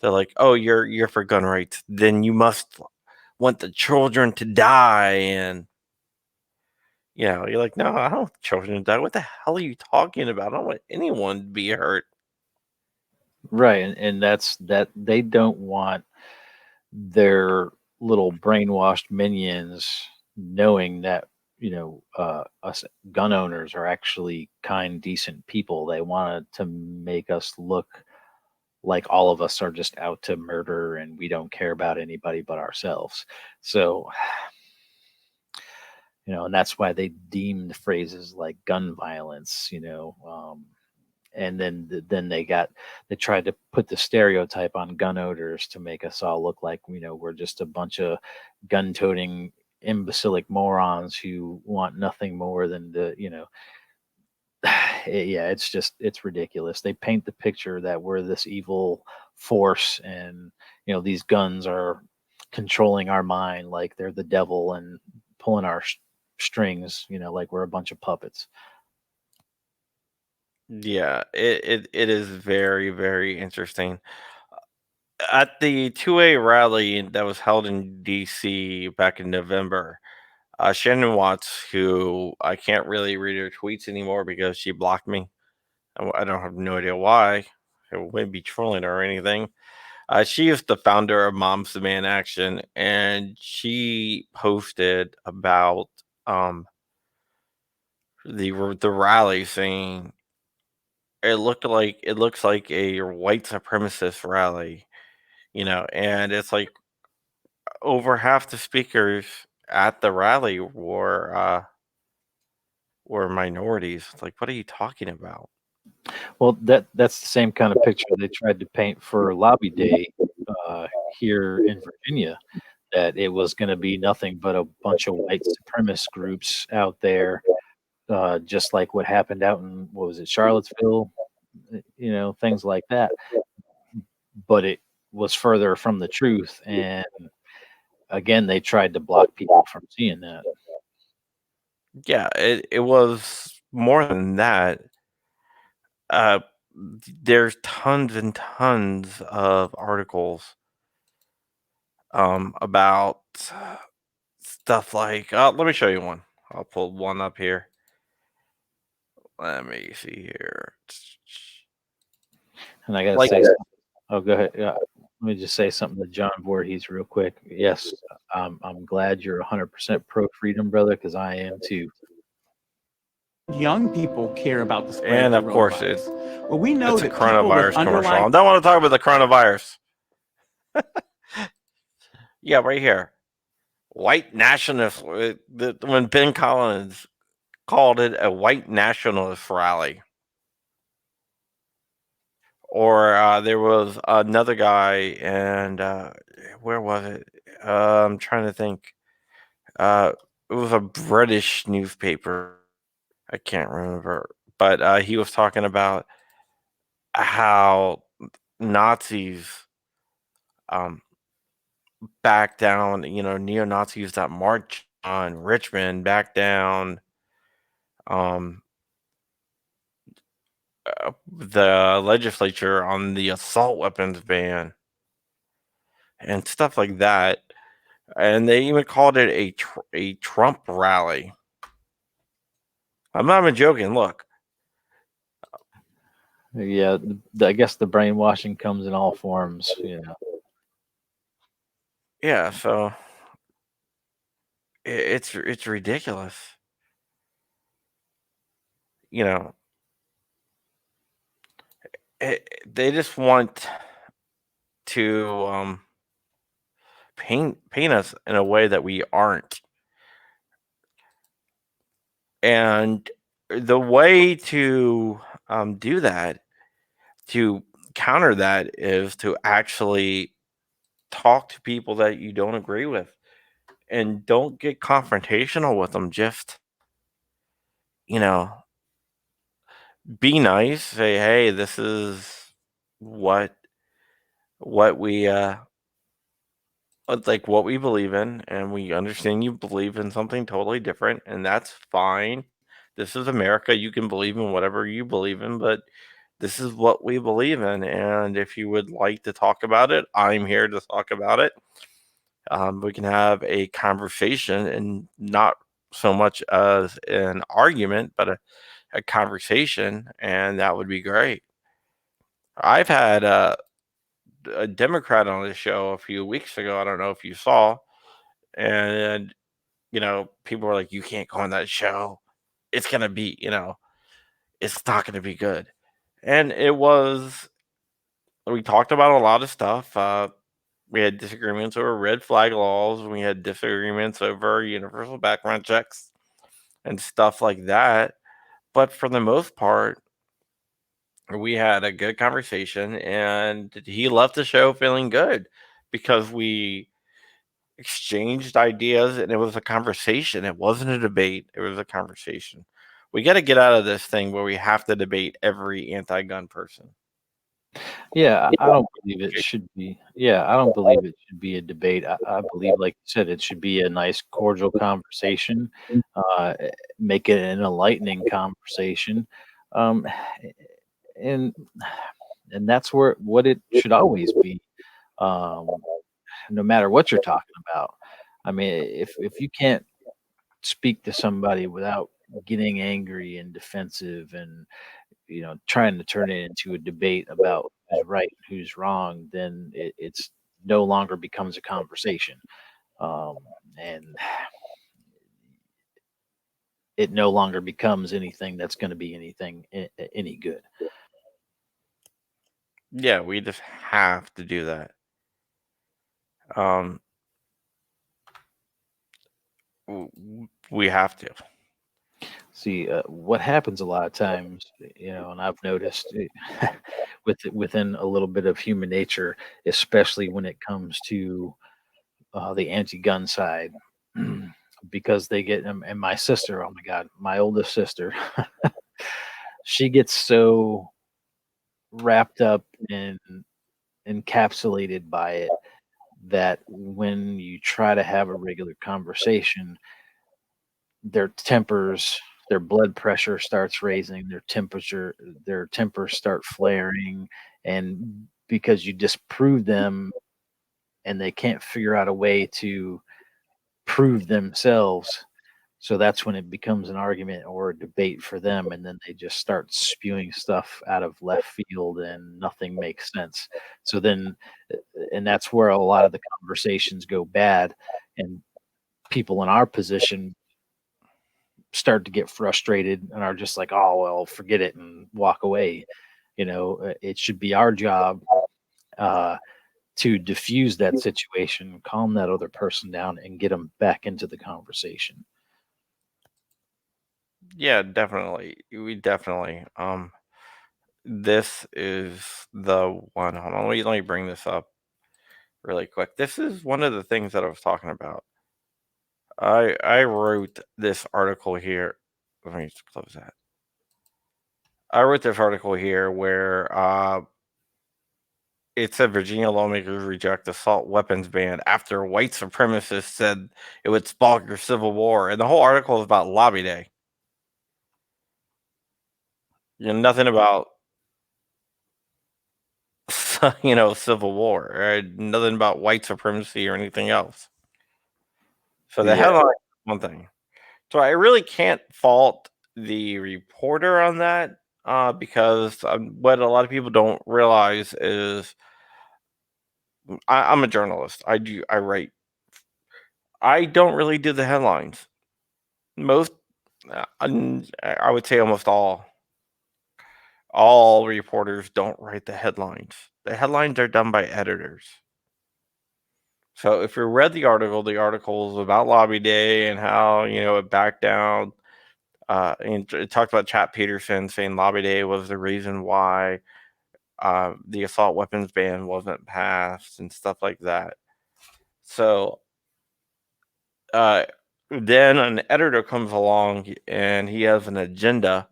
They're like, "Oh, you're for gun rights, then you must want the children to die," and you're like, "No, I don't want children to die. What the hell are you talking about? I don't want anyone to be hurt." Right, and that's that they don't want their little brainwashed minions knowing that us gun owners are actually kind, decent people. They wanted to make us look like all of us are just out to murder and we don't care about anybody but ourselves. So, and that's why they deemed phrases like gun violence, and then they tried to put the stereotype on gun owners to make us all look like we're just a bunch of gun-toting imbecilic morons who want nothing more than yeah, it's ridiculous. They paint the picture that we're this evil force, and these guns are controlling our mind like they're the devil and pulling our strings, like we're a bunch of puppets. Yeah, it is very, very interesting. At the 2A rally that was held in DC back in November, Shannon Watts, who I can't really read her tweets anymore because she blocked me. I don't have no idea why. I wouldn't be trolling her or anything. She is the founder of Moms Demand Action, and she posted about the rally, saying it looks like a white supremacist rally, and it's like over half the speakers at the rally were minorities. It's like, what are you talking about? Well, that's the same kind of picture they tried to paint for Lobby Day here in Virginia. That it was going to be nothing but a bunch of white supremacist groups out there, just like what happened out in what was it, Charlottesville, things like that. But it was further from the truth, and again, they tried to block people from seeing that. Yeah, it was more than that. Uh, there's tons and tons of articles about stuff like. Let me show you one. I'll pull one up here. Let me see here. And I got to Like, say, something. Oh, go ahead. Yeah, let me just say something to John Voorhees real quick. Yes, I'm glad you're 100% pro freedom, brother, because I am too. Young people care about the spread and of of the course coronavirus. Well, we know it's a that people with coronavirus commercial. underlying I don't want to talk about the coronavirus. Yeah, right here. White nationalist. When Ben Collins called it a white nationalist rally. Or there was another guy, and where was it? I'm trying to think. It was a British newspaper. I can't remember, but he was talking about how Nazis um, back down. Neo Nazis that marched on Richmond back down. Um, the legislature on the assault weapons ban and stuff like that. And they even called it a Trump rally. I'm not even joking. Look, Yeah, I guess the brainwashing comes in all forms. yeah. So it's ridiculous. You know, they just want to paint us in a way that we aren't. And the way to do that, to counter that, is to actually talk to people that you don't agree with, and don't get confrontational with them. Just, you know, be nice. Say, hey, this is what we like what we believe in, and we understand you believe in something totally different, and that's fine. This is America. You can believe in whatever you believe in, but this is what we believe in. And if you would like to talk about it, I'm here to talk about it. We can have a conversation, and not so much as an argument, but a conversation, and that would be great. I've had a Democrat on the show a few weeks ago. I don't know if you saw, and people were like, "You can't go on that show. It's gonna be, it's not gonna be good." And it was. We talked about a lot of stuff. We had disagreements over red flag laws. We had disagreements over universal background checks and stuff like that. But for the most part, we had a good conversation, and he left the show feeling good because we exchanged ideas and it was a conversation. It wasn't a debate, it was a conversation. We got to get out of this thing where we have to debate every anti gun person. Yeah, I don't believe it should be. Yeah, I don't believe it should be a debate. I believe, like you said, it should be a nice, cordial conversation. Uh, make it an enlightening conversation, um, and and that's what it should always be. Um, no matter what you're talking about. I mean, if you can't speak to somebody without getting angry and defensive and trying to turn it into a debate about who's right and who's wrong, then it's no longer becomes a conversation, um, and it no longer becomes anything that's going to be anything any good. Yeah, we just have to do that. Um, we have to. See, what happens a lot of times, and I've noticed within a little bit of human nature, especially when it comes to the anti-gun side, because they get and my sister, oh my God, my oldest sister, she gets so wrapped up and encapsulated by it that when you try to have a regular conversation, their tempers, their blood pressure starts raising, their tempers start flaring, and because you disprove them and they can't figure out a way to prove themselves. So that's when it becomes an argument or a debate for them, and then they just start spewing stuff out of left field, and nothing makes sense. So then, and that's where a lot of the conversations go bad, and people in our position start to get frustrated and are just like, "Oh well, forget it," and walk away. It should be our job uh, to diffuse that situation, calm that other person down, and get them back into the conversation. Yeah, definitely. We definitely. This is the one. Hold on, let me bring this up really quick. This is one of the things that I was talking about. I wrote this article here. Let me just close that. I wrote this article here where it said Virginia lawmakers reject assault weapons ban after white supremacists said it would spark your civil war, and the whole article is about Lobby Day. Nothing about civil war, or nothing about white supremacy or anything else. So the Yeah, headline is one thing. So I really can't fault the reporter on that because what a lot of people don't realize is I'm a journalist. I write. I don't really do the headlines. Most, I would say almost all reporters don't write the headlines. The headlines are done by editors. So if you read the article is about Lobby Day and how it backed down. And it talked about Chap Peterson saying Lobby Day was the reason why the assault weapons ban wasn't passed and stuff like that. So then an editor comes along and he has an agenda,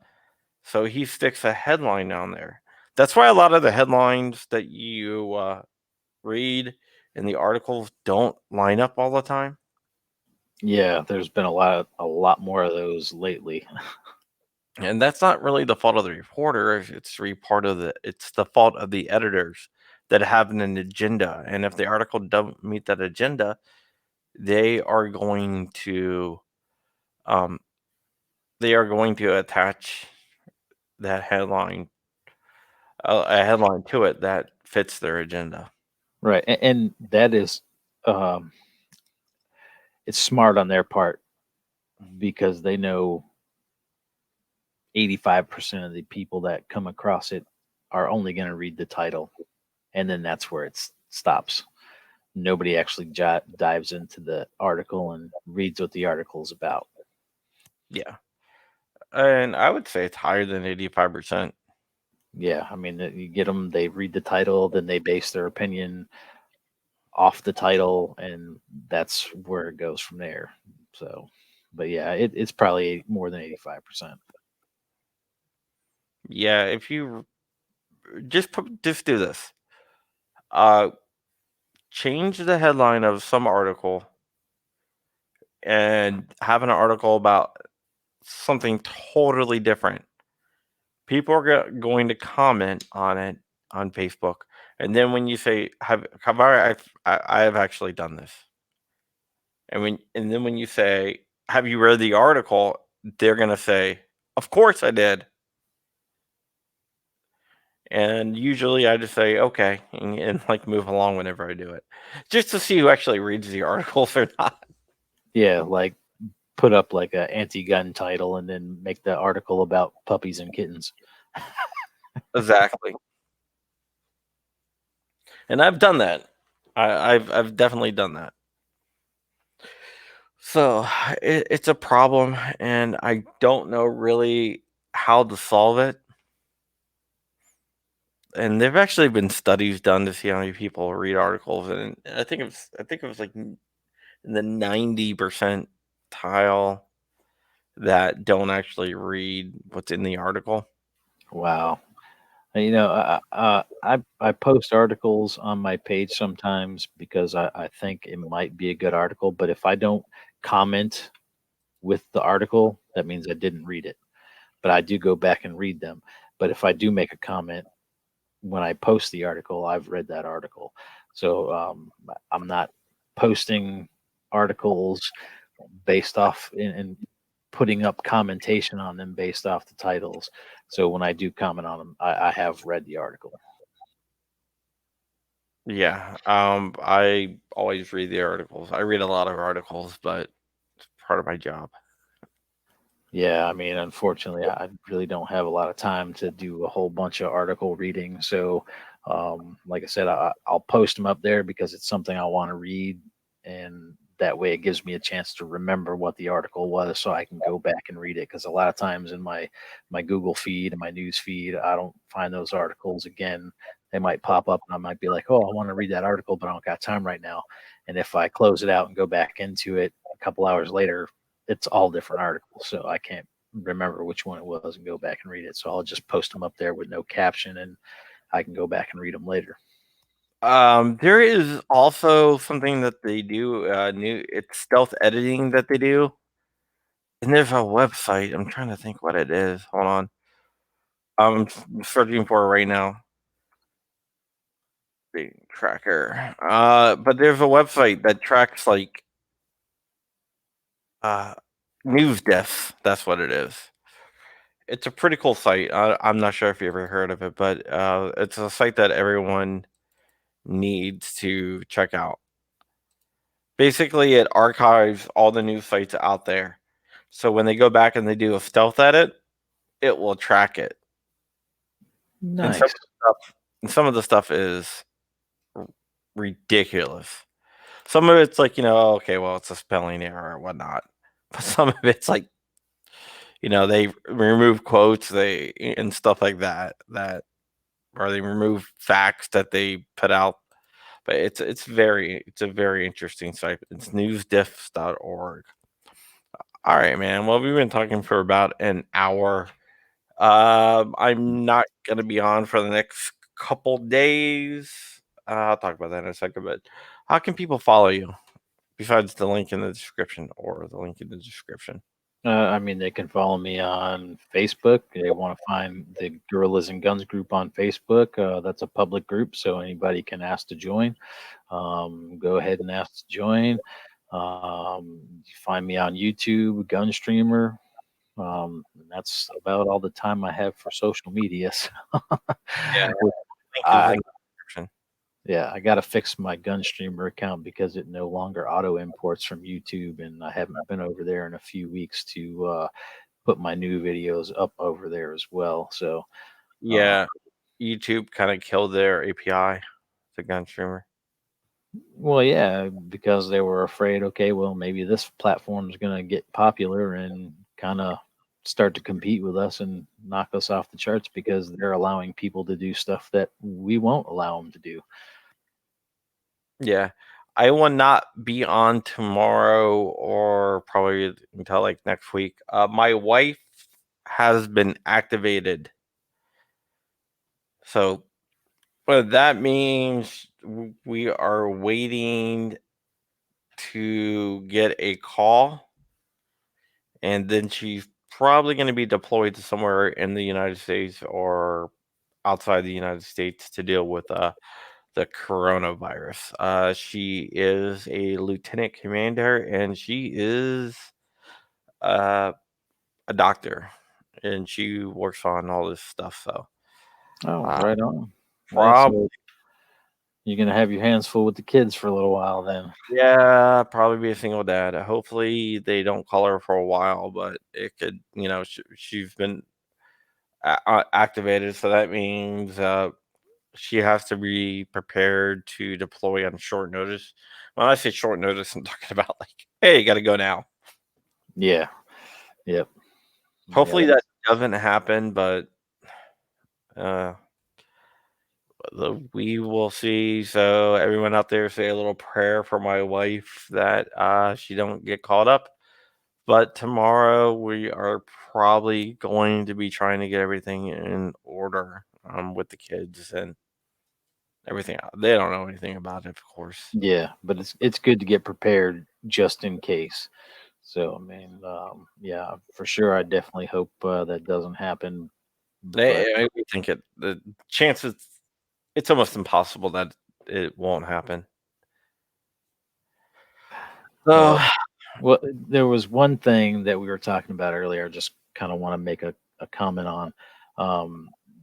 so he sticks a headline down there. That's why a lot of the headlines that you read in the articles don't line up all the time. yeah. There's been a lot more of those lately. And that's not really the fault of the reporter. It's the fault of the editors that have an agenda. And if the article don't meet that agenda, they are going to um, attach that headline a headline to it that fits their agenda. Right, and that is, um, it's smart on their part because they know 85% of the people that come across it are only going to read the title, and then that's where it stops. Nobody actually dives into the article and reads what the article is about. Yeah. And I would say it's higher than 85%. Yeah, I mean, you get them, they read the title, then they base their opinion off the title, and that's where it goes from there. So, but yeah, it's probably more than 85%. Yeah, if you just do this. Uh change the headline of some article and have an article about something totally different. People are going to comment on it on Facebook, and then when you say, I have actually done this," and then when you say, "Have you read the article?" they're gonna say, "Of course I did." And usually I just say, "Okay," and like move along whenever I do it, just to see who actually reads the articles or not. Yeah, like put up like a anti-gun title and then make the article about puppies and kittens. Exactly. And I've done that. I've definitely done that. So it's a problem, and I don't know really how to solve it. And there've actually been studies done to see how many people read articles, and I think it was like in the 90% tile that don't actually read what's in the article. Wow. You know, I post articles on my page sometimes because I think it might be a good article, but if I don't comment with the article, that means I didn't read it. But I do go back and read them. But if I do make a comment when I post the article, I've read that article. So I'm not posting articles based off and putting up commentation on them based off the titles. So when I do comment on them, I have read the article. Yeah, I always read the articles. I read a lot of articles, but it's part of my job. Yeah, I mean, unfortunately, I really don't have a lot of time to do a whole bunch of article reading. So, like I said, I'll post them up there because it's something I want to read, and that way it gives me a chance to remember what the article was, so I can go back and read it. Because a lot of times in my Google feed and my news feed, I don't find those articles again. They might pop up, and I might be like, "Oh, I want to read that article, but I don't got time right now." And if I close it out and go back into it a couple hours later, it's all different articles, so I can't remember which one it was and go back and read it. So I'll just post them up there with no caption, and I can go back and read them later. There is also something that they do, it's stealth editing that they do. And there's a website. I'm trying to think what it is. Hold on. I'm searching for it right now. The tracker. But there's a website that tracks like uh news deaths. That's what it is. It's a pretty cool site. I'm not sure if you ever heard of it, but it's a site that everyone needs to check out. Basically, it archives all the news sites out there. So when they go back and they do a stealth edit, it will track it. And Nice. some of the stuff is ridiculous. Some of it's like, okay, well, it's a spelling error or whatnot. But some of it's like, they remove quotes, and stuff like that, or they remove facts that they put out. But it's a very interesting site. It's newsdiffs.org. All right, man. Well, we've been talking for about an hour. I'm not gonna be on for the next couple days. I'll talk about that in a second. But how can people follow you besides the link in the description or the link in the description? I mean, they can follow me on Facebook. They want to find the Gorillas and Guns group on Facebook. That's a public group, so anybody can ask to join. Go ahead and ask to join. You find me on YouTube, Gun Streamer. And that's about all the time I have for social media. So Yeah. Link is I, in the description. yeah, I got to fix my Gunstreamer account because it no longer auto imports from YouTube, and I haven't been over there in a few weeks to put my new videos up over there as well. So, uh, Yeah. YouTube kind of killed their API, the gun streamer. well, yeah, because they were afraid, okay, well, maybe this platform is going to get popular and kind of start to compete with us and knock us off the charts because they're allowing people to do stuff that we won't allow them to do. Yeah. I will not be on tomorrow or probably until like next week. My wife has been activated. So what that means we are waiting to get a call, and then she's probably going to be deployed to somewhere in the United States or outside the United States to deal with the coronavirus. She is a lieutenant commander, and she is uh, a doctor, and she works on all this stuff. So, Oh, uh, right on. Yeah, prob so you're going to have your hands full with the kids for a little while then. yeah, probably be a single dad. Hopefully, they don't call her for a while, but it could, she's been activated, so that means she has to be prepared to deploy on short notice. When I say short notice, I'm talking about like, hey, you got to go now. Yeah. Yep. Yeah. Hopefully that doesn't happen, but we will see. So everyone out there, say a little prayer for my wife that she don't get caught up. But tomorrow we are probably going to be trying to get everything in order with the kids and everything. They don't know anything about it, of course. Yeah, but it's good to get prepared just in case. So, I mean, yeah, for sure. I definitely hope that doesn't happen. But I think the chances it's almost impossible that it won't happen. So well, there was one thing that we were talking about earlier. I just kind of want to make a comment on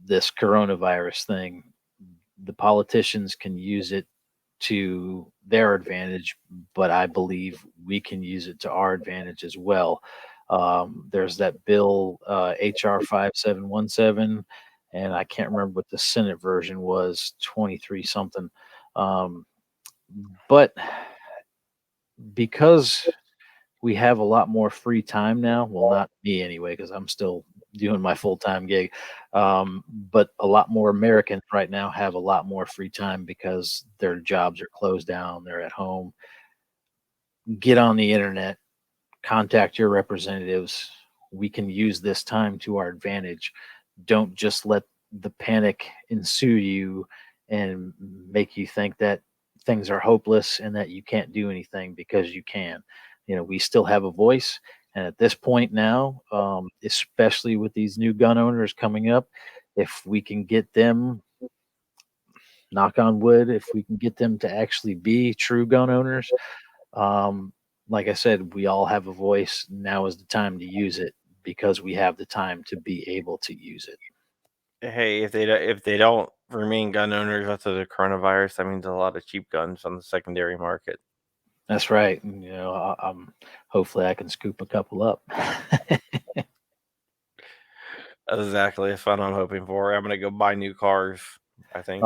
this coronavirus thing. The politicians can use it to their advantage, but I believe we can use it to our advantage as well. There's that bill, HR 5717, and I can't remember what the Senate version was, 23 something. Um, but because we have a lot more free time now, well, not me anyway, because I'm still doing my full time gig. But a lot more Americans right now have a lot more free time because their jobs are closed down, they're at home. Get on the internet, contact your representatives. We can use this time to our advantage. Don't just let the panic ensue you and make you think that things are hopeless and that you can't do anything, because you can. We still have a voice. And at this point now, especially with these new gun owners coming up, if we can get them, knock on wood, if we can get them to actually be true gun owners, um, like I said, we all have a voice. Now is the time to use it because we have the time to be able to use it. hey, if they don't remain gun owners after the coronavirus, that means a lot of cheap guns on the secondary market. That's right. And, hopefully I can scoop a couple up. That's exactly the fun I'm hoping for. I'm gonna go buy new cars, I think.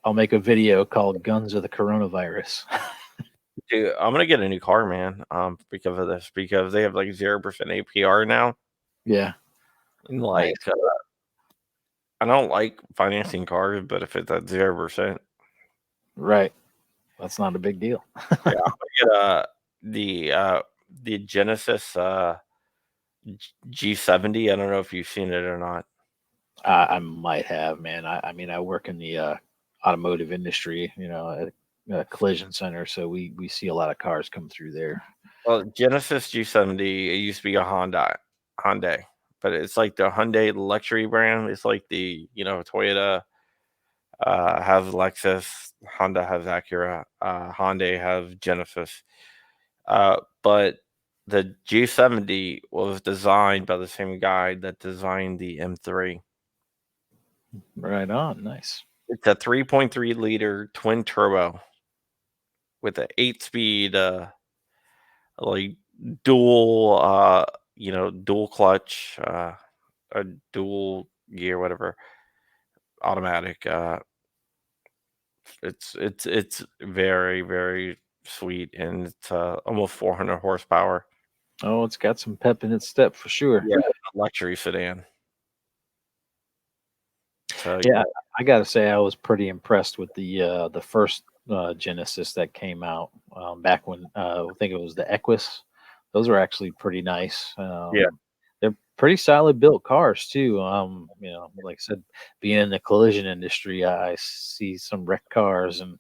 I'll make a video called "Guns of the Coronavirus." Dude, I'm gonna get a new car, man. Because of this, because they have like 0% APR now. Yeah, And like, nice. I don't like financing cars, but if it's at 0%, Right. That's not a big deal. yeah, I'm gonna get the Genesis G70. I don't know if you've seen it or not. I might have, man. I mean, I work in the automotive industry, at a collision center, so we see a lot of cars come through there. Well, Genesis G70, it used to be a Hyundai, but it's like the Hyundai luxury brand. It's like the Toyota has Lexus, Honda has Acura, Hyundai has Genesis. But The G70 was designed by the same guy that designed the M3. Right on. Nice. It's a 3.3 liter twin turbo with an 8-speed, like dual, dual clutch, a dual gear, whatever, automatic. It's very, very sweet, and it's almost 400 horsepower. Oh, it's got some pep in its step for sure. Yeah, a luxury sedan. So Yeah, I gotta say I was pretty impressed with the first Genesis that came out back when I think it was the Equus. Those are actually pretty nice. Yeah. They're pretty solid built cars too. Like I said, being in the collision industry, I see some wrecked cars, and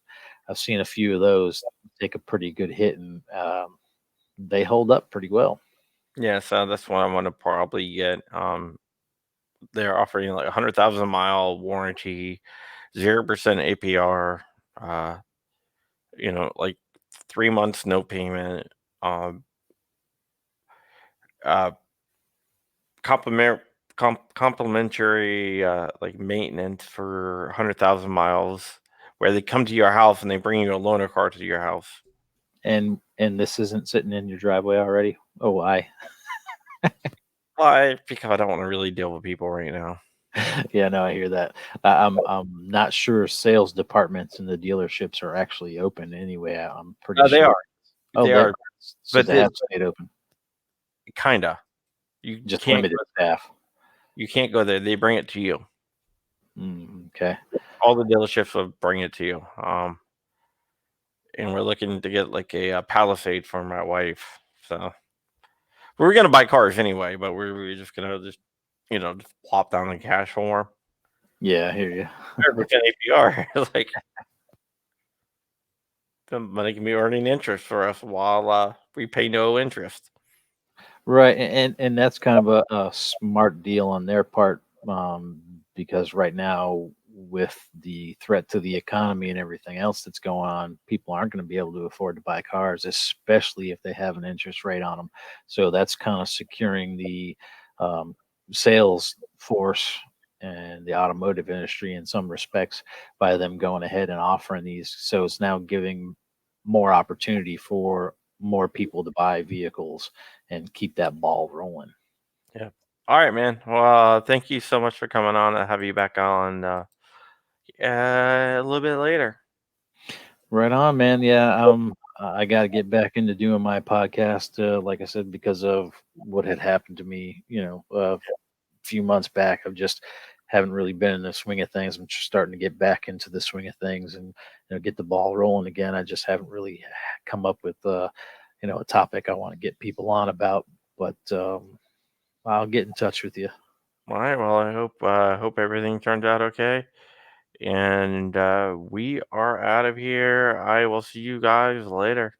I've seen a few of those take a pretty good hit, and they hold up pretty well. Yeah, so that's what I want to probably get. They're offering like 100,000 mile warranty, 0% APR, like 3 months no payment, um, uh, compliment, complimentary like maintenance for 100,000 miles, where they come to your house and they bring you a loaner car to your house. And this isn't sitting in your driveway already. Oh, why? Why? Because I don't want to really deal with people right now. Yeah, no, I hear that. I'm not sure sales departments in the dealerships are actually open anyway. I'm pretty They sure. are. Oh, They they are. are. So But they have stayed open. kinda. You Just can't limited go, staff. you can't go there. They bring it to you. Okay. All the dealerships will bring it to you. And we're looking to get like a Palisade for my wife. So we were gonna buy cars anyway, but we're just gonna just plop down the cash for her. Yeah, I hear you. 100% APR. Like the money can be earning interest for us while we pay no interest. Right, and that's kind of a smart deal on their part, because right now with the threat to the economy and everything else that's going on, people aren't going to be able to afford to buy cars, especially if they have an interest rate on them. So that's kind of securing the um, sales force and the automotive industry in some respects by them going ahead and offering these. So it's now giving more opportunity for more people to buy vehicles and keep that ball rolling. Yeah. All right, man. Well, thank you so much for coming on. I'll have you back on a little bit later. Right on, man. Yeah, I got to get back into doing my podcast, like I said, because of what had happened to me, a few months back. I've just haven't really been in the swing of things. I'm just starting to get back into the swing of things and get the ball rolling again. I just haven't really come up with a topic I want to get people on about, but I'll get in touch with you. All right. Well, I hope everything turns out okay. And we are out of here. I will see you guys later.